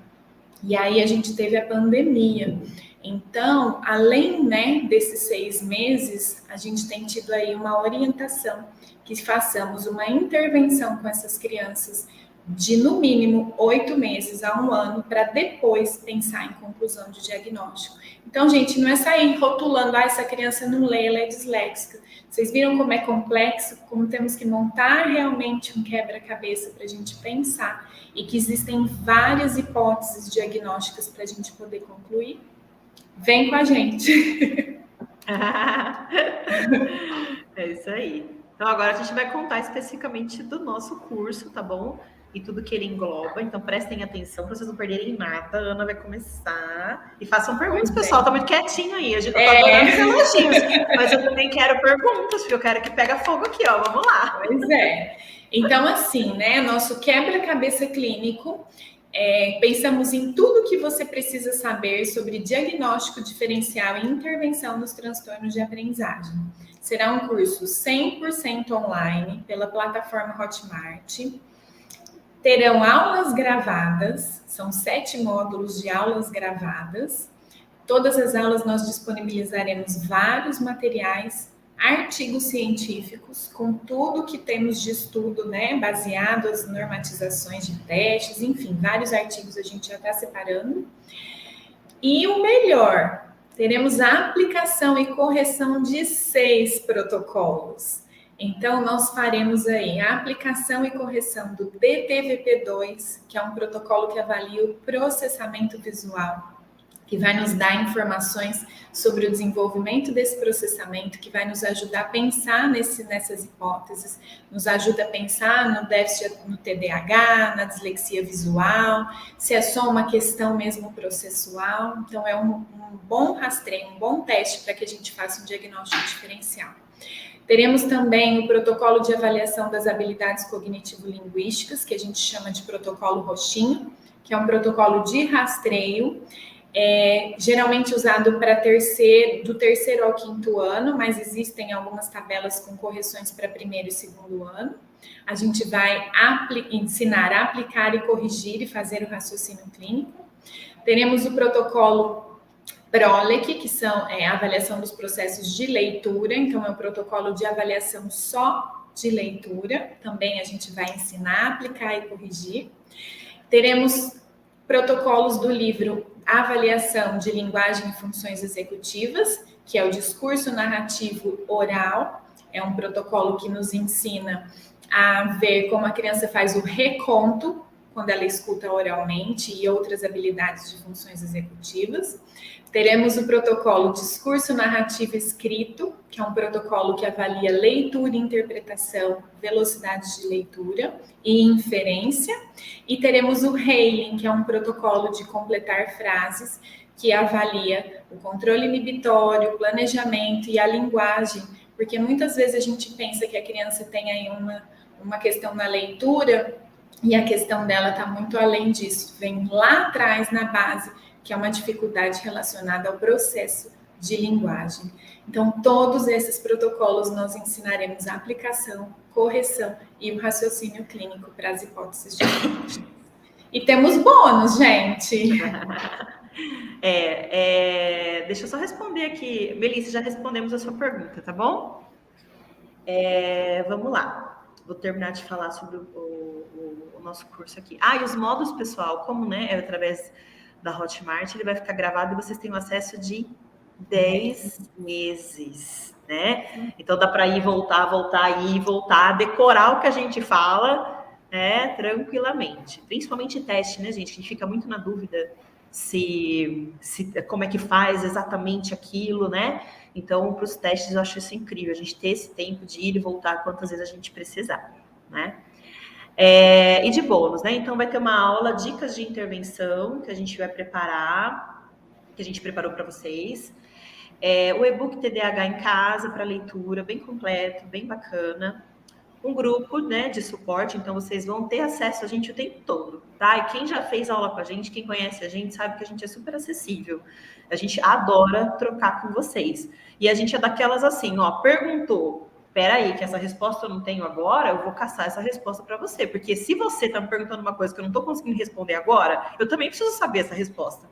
E aí a gente teve a pandemia. Então, além, né, desses 6 meses, a gente tem tido aí uma orientação que façamos uma intervenção com essas crianças de, no mínimo, 8 meses a 1 ano, para depois pensar em conclusão de diagnóstico. Então, gente, não é sair rotulando: essa criança não lê, ela é disléxica. Vocês viram como é complexo, como temos que montar realmente um quebra-cabeça para a gente pensar, e que existem várias hipóteses diagnósticas para a gente poder concluir? Vem com a gente. É isso aí. Então, agora a gente vai contar especificamente do nosso curso, tá bom? E tudo que ele engloba. Então, prestem atenção para vocês não perderem nada. A Ana vai começar. E façam perguntas, pessoal. Tá muito quietinho aí. Eu tô adorando os elogios. Mas eu também quero perguntas, porque eu quero que pega fogo aqui, ó. Vamos lá. Pois é. Então, assim, né? Nosso quebra-cabeça clínico. Pensamos em tudo que você precisa saber sobre diagnóstico diferencial e intervenção nos transtornos de aprendizagem. Será um curso 100% online pela plataforma Hotmart. Terão aulas gravadas, são 7 módulos de aulas gravadas. Todas as aulas nós disponibilizaremos vários materiais, artigos científicos, com tudo que temos de estudo, né, baseado as normatizações de testes, enfim, vários artigos a gente já está separando. E o melhor, teremos a aplicação e correção de 6 protocolos. Então, nós faremos aí a aplicação e correção do DTVP2, que é um protocolo que avalia o processamento visual, que vai nos dar informações sobre o desenvolvimento desse processamento, que vai nos ajudar a pensar nessas hipóteses, nos ajuda a pensar no déficit, no TDAH, na dislexia visual, se é só uma questão mesmo processual. Então, é um bom rastreio, um bom teste para que a gente faça um diagnóstico diferencial. Teremos também o protocolo de avaliação das habilidades cognitivo-linguísticas, que a gente chama de protocolo roxinho, que é um protocolo de rastreio, geralmente usado para do 3º ao 5º ano, mas existem algumas tabelas com correções para 1º e 2º ano. A gente vai ensinar a aplicar e corrigir e fazer o raciocínio clínico. Teremos o protocolo PROLEC, que são a avaliação dos processos de leitura, então é um protocolo de avaliação só de leitura, também a gente vai ensinar, aplicar e corrigir. Teremos protocolos do livro Avaliação de Linguagem e Funções Executivas, que é o discurso narrativo oral, é um protocolo que nos ensina a ver como a criança faz o reconto quando ela escuta oralmente e outras habilidades de funções executivas. Teremos o protocolo Discurso Narrativo Escrito, que é um protocolo que avalia leitura e interpretação, velocidade de leitura e inferência. E teremos o Hailing, que é um protocolo de completar frases, que avalia o controle inibitório, o planejamento e a linguagem, porque muitas vezes a gente pensa que a criança tem aí uma questão na leitura, e a questão dela está muito além disso, vem lá atrás na base, que é uma dificuldade relacionada ao processo de linguagem. Então, todos esses protocolos nós ensinaremos a aplicação, correção e o raciocínio clínico para as hipóteses de diagnóstico. E temos bônus, gente! Deixa eu só responder aqui. Melissa, já respondemos a sua pergunta, tá bom? Vamos lá. Vou terminar de falar sobre nosso curso aqui. Ah, e os módulos, pessoal, como, né, é através da Hotmart, ele vai ficar gravado e vocês têm o acesso de 10 meses, né? Então dá para ir, voltar, decorar o que a gente fala, né, tranquilamente. Principalmente teste, né, gente? A gente fica muito na dúvida se como é que faz exatamente aquilo, né? Então, para os testes, eu acho isso incrível, a gente ter esse tempo de ir e voltar quantas vezes a gente precisar, né? E de bônus, né? Então, vai ter uma aula, dicas de intervenção, que a gente vai preparar, que a gente preparou para vocês. O e-book TDAH em casa, para leitura, bem completo, bem bacana. Um grupo, né, de suporte, então vocês vão ter acesso a gente o tempo todo, tá? E quem já fez aula com a gente, quem conhece a gente, sabe que a gente é super acessível. A gente adora trocar com vocês. E a gente é daquelas assim, ó, perguntou, peraí, que essa resposta eu não tenho agora, eu vou caçar essa resposta para você. Porque se você tá me perguntando uma coisa que eu não tô conseguindo responder agora, eu também preciso saber essa resposta,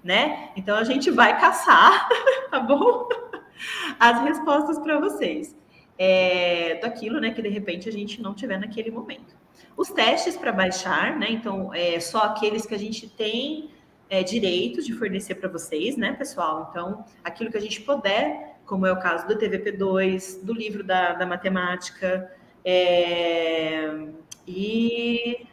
né? Então a gente vai caçar, tá bom? As respostas para vocês. Daquilo, né, que de repente a gente não tiver naquele momento. Os testes para baixar, né, então, só aqueles que a gente tem direito de fornecer para vocês, né, pessoal? Então, aquilo que a gente puder, como é o caso do TVP2, do livro da matemática, e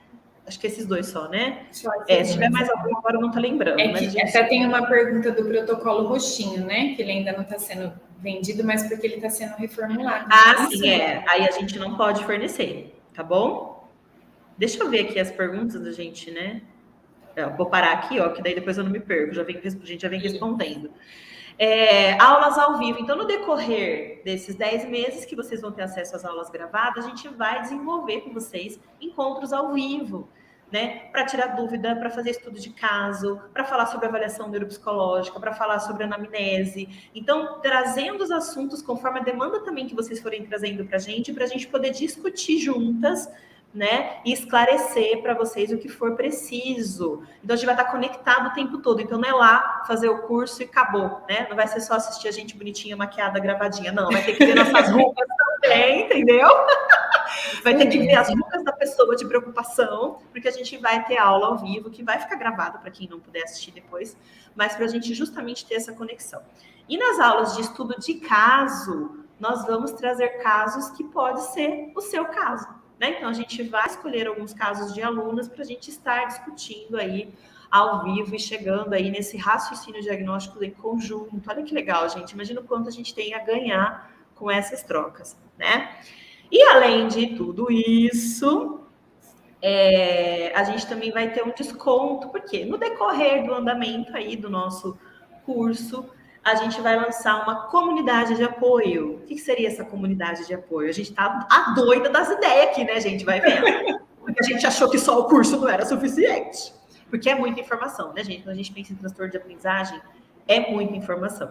acho que esses dois só, né? Se tiver mais algum, agora eu não tô lembrando. Mas gente... Até tem uma pergunta do protocolo roxinho, né? Que ele ainda não está sendo vendido, mas porque ele está sendo reformulado. Ah, sim, Aí a gente não pode fornecer, tá bom? Deixa eu ver aqui as perguntas da gente, né? Vou parar aqui, ó, que daí depois eu não me perco. A gente já vem respondendo. Aulas ao vivo. Então, no decorrer desses 10 meses que vocês vão ter acesso às aulas gravadas, a gente vai desenvolver com vocês encontros ao vivo, né? Para tirar dúvida, para fazer estudo de caso, para falar sobre avaliação neuropsicológica, para falar sobre anamnese. Então, trazendo os assuntos conforme a demanda também que vocês forem trazendo para a gente poder discutir juntas, né, e esclarecer para vocês o que for preciso. Então, a gente vai estar conectado o tempo todo. Então, não é lá fazer o curso e acabou, né? Não vai ser só assistir a gente bonitinha, maquiada, gravadinha. Não, vai ter que ver nossas rugas também, entendeu? Vai ter que ver as rugas da pessoa de preocupação, porque a gente vai ter aula ao vivo, que vai ficar gravada para quem não puder assistir depois, mas para a gente justamente ter essa conexão. E nas aulas de estudo de caso, nós vamos trazer casos que pode ser o seu caso, né? Então, a gente vai escolher alguns casos de alunos para a gente estar discutindo aí ao vivo e chegando aí nesse raciocínio diagnóstico em conjunto. Olha que legal, gente. Imagina o quanto a gente tem a ganhar com essas trocas, né? E além de tudo isso, a gente também vai ter um desconto, porque no decorrer do andamento aí do nosso curso, a gente vai lançar uma comunidade de apoio. O que seria essa comunidade de apoio? A gente tá a doida das ideias aqui, né, gente? Vai vendo. Porque a gente achou que só o curso não era suficiente. Porque é muita informação, né, gente? Quando a gente pensa em transtorno de aprendizagem, é muita informação.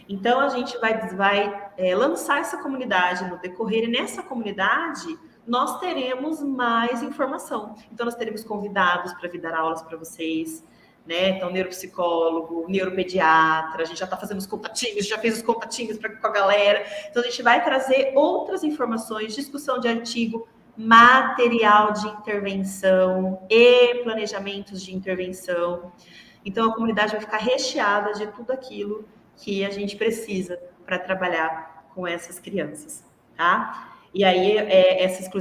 Então, a gente vai lançar essa comunidade no decorrer, e nessa comunidade nós teremos mais informação. Então, nós teremos convidados para vir dar aulas para vocês, né? Então, neuropsicólogo, neuropediatra, a gente já está fazendo os contatinhos, já fez os contatinhos com a galera. Então, a gente vai trazer outras informações, discussão de artigo, material de intervenção e planejamentos de intervenção. Então, a comunidade vai ficar recheada de tudo aquilo que a gente precisa para trabalhar com essas crianças, tá? E aí,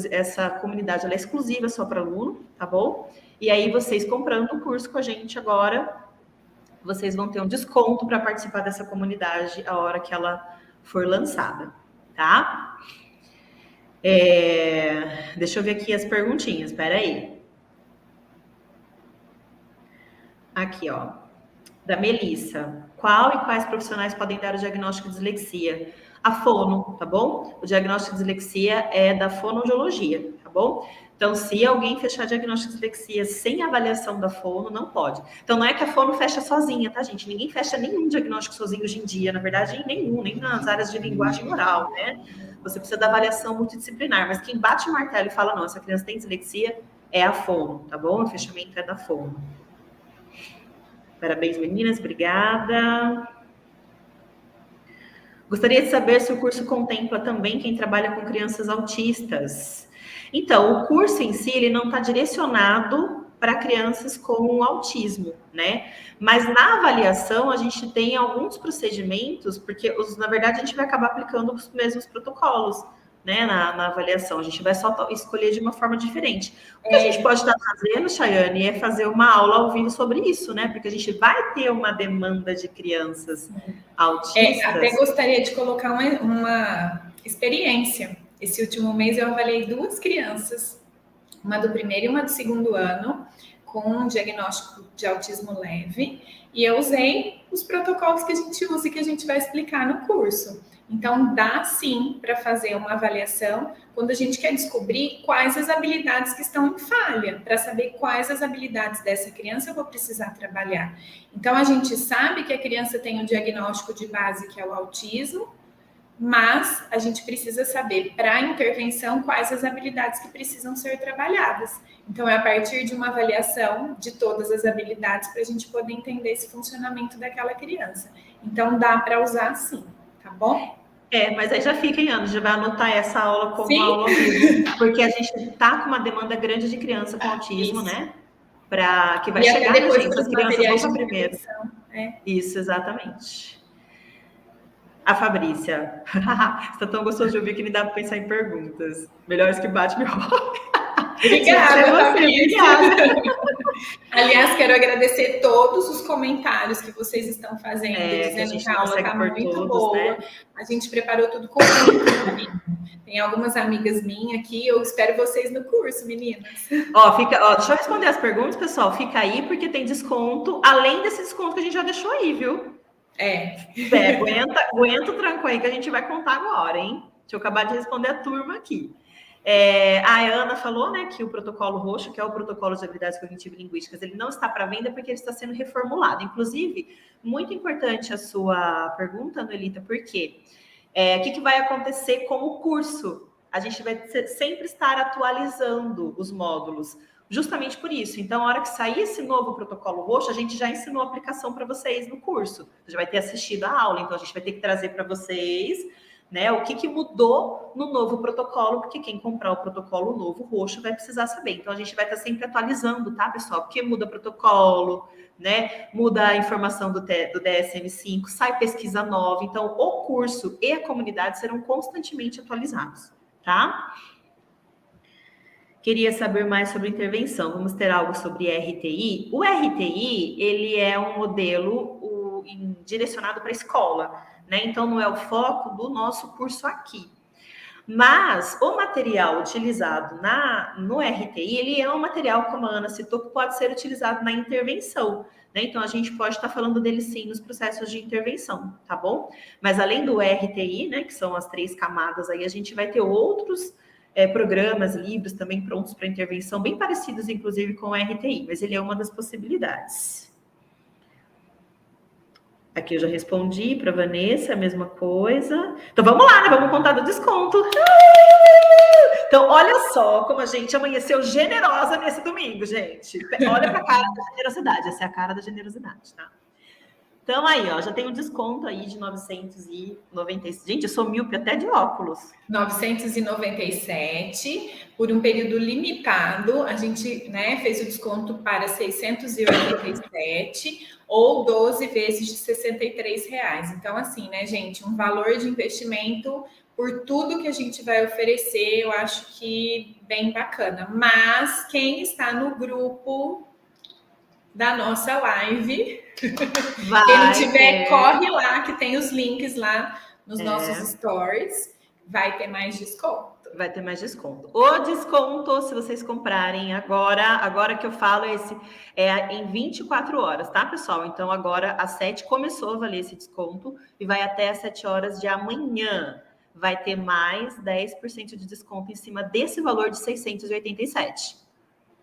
essa comunidade ela é exclusiva só para aluno, tá bom? E aí, vocês comprando o curso com a gente agora, vocês vão ter um desconto para participar dessa comunidade a hora que ela for lançada, tá? Deixa eu ver aqui as perguntinhas, espera aí. Aqui, ó, da Melissa. Qual e quais profissionais podem dar o diagnóstico de dislexia? A fono, tá bom? O diagnóstico de dislexia é da fonoaudiologia, tá bom? Então, se alguém fechar diagnóstico de dislexia sem avaliação da fono, não pode. Então, não é que a fono fecha sozinha, tá, gente? Ninguém fecha nenhum diagnóstico sozinho hoje em dia, na verdade, nenhum, nem nas áreas de linguagem oral, né? Você precisa da avaliação multidisciplinar, mas quem bate o martelo e fala, não, essa criança tem dislexia, é a fono, tá bom? O fechamento é da fono. Parabéns, meninas, obrigada. Gostaria de saber se o curso contempla também quem trabalha com crianças autistas. Então, o curso em si, ele não está direcionado para crianças com autismo, né? Mas na avaliação, a gente tem alguns procedimentos, porque, na verdade, a gente vai acabar aplicando os mesmos protocolos, né, na avaliação. A gente vai só escolher de uma forma diferente. O que a gente pode estar fazendo, Chayane, é fazer uma aula ao vivo sobre isso, né? Porque a gente vai ter uma demanda de crianças autistas. Até gostaria de colocar uma experiência. Esse último mês eu avaliei 2 crianças, uma do primeiro e uma do segundo ano, com um diagnóstico de autismo leve, e eu usei os protocolos que a gente usa e que a gente vai explicar no curso. Então, dá sim para fazer uma avaliação quando a gente quer descobrir quais as habilidades que estão em falha, para saber quais as habilidades dessa criança eu vou precisar trabalhar. Então, a gente sabe que a criança tem um diagnóstico de base, que é o autismo, mas a gente precisa saber, para a intervenção, quais as habilidades que precisam ser trabalhadas. Então, é a partir de uma avaliação de todas as habilidades para a gente poder entender esse funcionamento daquela criança. Então, dá para usar sim, tá bom? Mas aí já fica, Ana, já vai anotar essa aula como Sim. aula mesmo, porque a gente está com uma demanda grande de criança com autismo, isso. Né? Que vai chegar, né, gente? As crianças vão para primeiro. Isso, exatamente. A Fabrícia. Está tão gostoso de ouvir que me dá para pensar em perguntas. Melhores que bate meu Obrigada, Fabrícia. Aliás, quero agradecer todos os comentários que vocês estão fazendo, dizendo que a aula está muito todos, boa. Né? A gente preparou tudo com muito carinho. Tem algumas amigas minhas aqui, eu espero vocês no curso, meninas. Deixa eu responder as perguntas, pessoal. Fica aí, porque tem desconto, além desse desconto que a gente já deixou aí, viu? Aguenta o tranco aí que a gente vai contar agora, hein? Deixa eu acabar de responder a turma aqui. A Ana falou, né, que o protocolo roxo, que é o protocolo de habilidades cognitivo-linguísticas, ele não está para venda porque ele está sendo reformulado. Inclusive, muito importante a sua pergunta, Noelita, porque o que vai acontecer com o curso? A gente vai sempre estar atualizando os módulos, justamente por isso. Então, a hora que sair esse novo protocolo roxo, a gente já ensinou a aplicação para vocês no curso. Já vai ter assistido a aula, então a gente vai ter que trazer para vocês, né, o que mudou no novo protocolo, porque quem comprar o protocolo novo roxo vai precisar saber. Então, a gente vai estar sempre atualizando, tá, pessoal? Porque muda protocolo, né? Muda a informação do DSM-5, sai pesquisa nova. Então, o curso e a comunidade serão constantemente atualizados, tá? Queria saber mais sobre intervenção. Vamos ter algo sobre RTI. O RTI, ele é um modelo direcionado para a escola, né? Então, não é o foco do nosso curso aqui. Mas o material utilizado no RTI, ele é um material, como a Ana citou, que pode ser utilizado na intervenção, né? Então, a gente pode estar falando dele, sim, nos processos de intervenção, tá bom? Mas, além do RTI, né, que são as 3 camadas aí, a gente vai ter outros programas, livros também prontos para intervenção, bem parecidos, inclusive, com o RTI, mas ele é uma das possibilidades. Aqui eu já respondi para a Vanessa, a mesma coisa. Então, vamos lá, né? Vamos contar do desconto. Então, olha só como a gente amanheceu generosa nesse domingo, gente. Olha para a cara da generosidade. Essa é a cara da generosidade, tá? Então, aí, ó, já tem um desconto aí de 997. Gente, eu sou míope até de óculos. 997, por um período limitado, a gente, né, fez o desconto para 687 ou 12 vezes de R$63. Então, assim, né, gente, um valor de investimento por tudo que a gente vai oferecer, eu acho que bem bacana. Mas quem está no grupo da nossa live, quem não tiver, corre lá, que tem os links lá nos nossos stories, vai ter mais desconto. Vai ter mais desconto. O desconto, se vocês comprarem agora que eu falo, em 24 horas, tá, pessoal? Então, agora às 7 começou a valer esse desconto e vai até às 7 horas de amanhã. Vai ter mais 10% de desconto em cima desse valor de 687.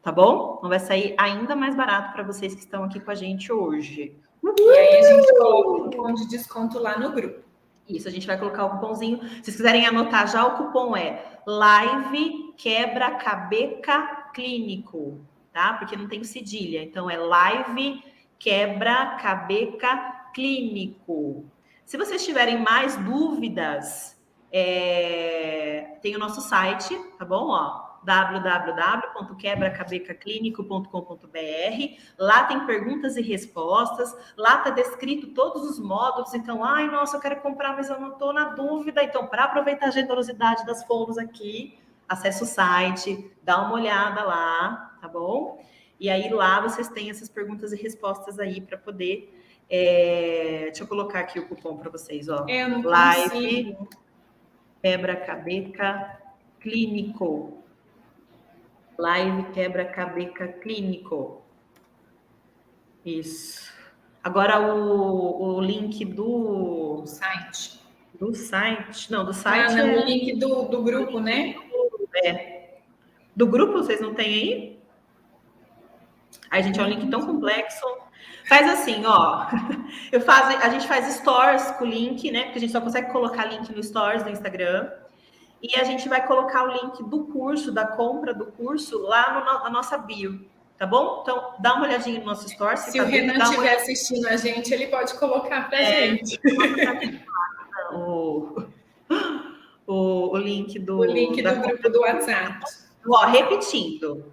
Tá bom? Então vai sair ainda mais barato para vocês que estão aqui com a gente hoje. E aí a gente coloca o cupom de desconto lá no grupo. Isso, a gente vai colocar o cupomzinho. Se vocês quiserem anotar já, o cupom é Live Quebra Cabeca Clínico, tá? Porque não tem cedilha. Então é Live Quebra Cabeca Clínico. Se vocês tiverem mais dúvidas, tem o nosso site, tá bom? Ó, www.quebracabecaclinico.com.br. Lá tem perguntas e respostas, lá está descrito todos os módulos. Então, ai, nossa, eu quero comprar, mas eu não estou na dúvida. Então, para aproveitar a generosidade das fonos aqui, acesse o site, dá uma olhada lá, tá bom? E aí lá vocês têm essas perguntas e respostas aí para poder... deixa eu colocar aqui o cupom para vocês, ó. Eu não Live consigo. Quebra-Cabeça Clínico. Live Quebra-Cabeça Clínico. Isso. Agora o link do site. Do site. Não, do site. Não, o link do grupo, né? Do grupo, vocês não têm aí? Ai, gente, é um link tão complexo. Faz assim, ó. A gente faz stories com o link, né? Porque a gente só consegue colocar link no stories do Instagram. E a gente vai colocar o link do curso, da compra do curso, lá na nossa bio, tá bom? Então, dá uma olhadinha no nosso stories. Se o Renan estiver assistindo a gente, ele pode colocar pra gente. O link do... O link do grupo do WhatsApp. Ó, repetindo.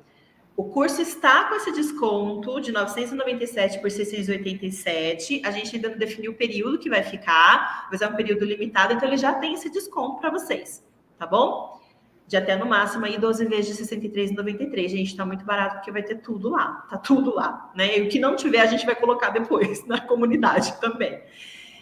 O curso está com esse desconto de 997 por 687. A gente ainda não definiu o período que vai ficar, mas é um período limitado, então ele já tem esse desconto para vocês, tá bom? De até no máximo aí 12 vezes de R$ 63,93. Gente, tá muito barato porque vai ter tudo lá, tá tudo lá, né? E o que não tiver a gente vai colocar depois na comunidade também.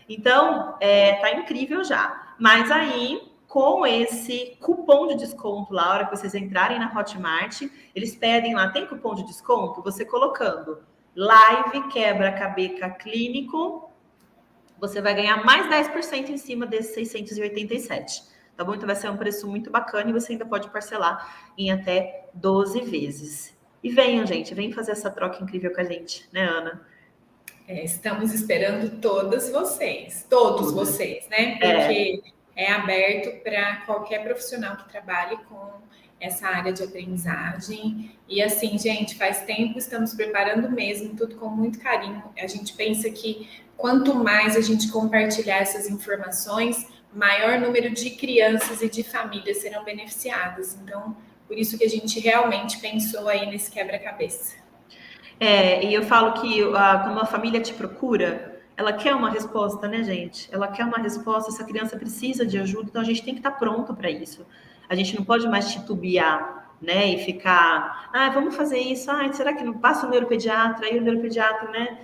Então, tá incrível já. Mas aí, com esse cupom de desconto lá, a hora que vocês entrarem na Hotmart, eles pedem lá, tem cupom de desconto? Você colocando Live Quebra-Cabeça Clínico, você vai ganhar mais 10% em cima desses 687, tá bom? Então vai ser um preço muito bacana e você ainda pode parcelar em até 12 vezes. E venham, gente, vem fazer essa troca incrível com a gente, né, Ana? Estamos esperando todos vocês, né? Porque é aberto para qualquer profissional que trabalhe com essa área de aprendizagem. E assim, gente, faz tempo estamos preparando mesmo, tudo com muito carinho. A gente pensa que quanto mais a gente compartilhar essas informações, maior número de crianças e de famílias serão beneficiadas. Então, por isso que a gente realmente pensou aí nesse quebra-cabeça. E eu falo que quando a família te procura, ela quer uma resposta, né, gente? Ela quer uma resposta, essa criança precisa de ajuda, então a gente tem que estar pronto para isso. A gente não pode mais titubear, né, e ficar, vamos fazer isso, será que não passa o neuropediatra? Aí o neuropediatra, né,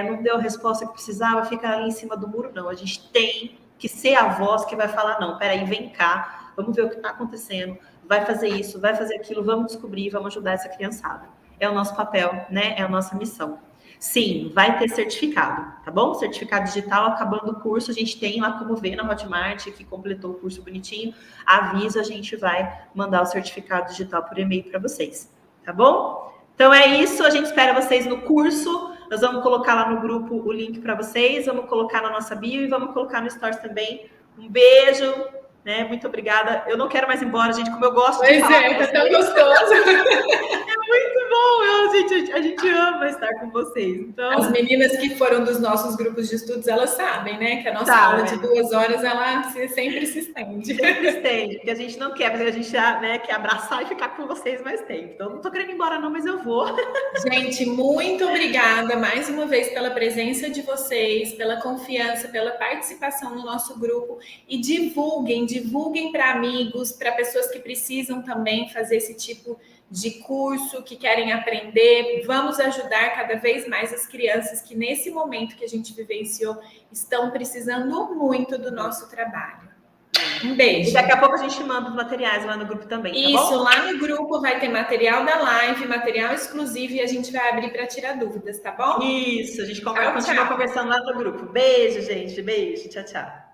não deu a resposta que precisava, fica ali em cima do muro. Não, a gente tem que ser a voz que vai falar, não, peraí, vem cá, vamos ver o que está acontecendo, vai fazer isso, vai fazer aquilo, vamos descobrir, vamos ajudar essa criançada. É o nosso papel, né? É a nossa missão. Sim, vai ter certificado, tá bom? Certificado digital, acabando o curso, a gente tem lá como ver na Hotmart, que completou o curso bonitinho, avisa, a gente vai mandar o certificado digital por e-mail para vocês, tá bom? Então é isso, a gente espera vocês no curso, nós vamos colocar lá no grupo o link para vocês, vamos colocar na nossa bio e vamos colocar no Stories também. Um beijo, né? Muito obrigada. Eu não quero mais ir embora, gente, como eu gosto de falar. Pois é, tá tão gostoso. Muito bom, a gente ama estar com vocês. Então... As meninas que foram dos nossos grupos de estudos, elas sabem, né? Que a nossa aula de 2 horas, ela sempre se estende. Sempre estende, porque a gente não quer, mas a gente já, né, quer abraçar e ficar com vocês mais tempo. Então, não tô querendo ir embora não, mas eu vou. Gente, muito obrigada mais uma vez pela presença de vocês, pela confiança, pela participação no nosso grupo. E divulguem para amigos, para pessoas que precisam também fazer esse tipo de curso, que querem aprender. Vamos ajudar cada vez mais as crianças que nesse momento que a gente vivenciou estão precisando muito do nosso trabalho. Um beijo. E daqui a pouco a gente manda os materiais lá no grupo também, tá Isso, bom? lá no grupo vai ter material da live, material exclusivo e a gente vai abrir para tirar dúvidas, tá bom? Isso, a gente continua conversando lá no grupo. Beijo, gente. Beijo. Tchau, tchau.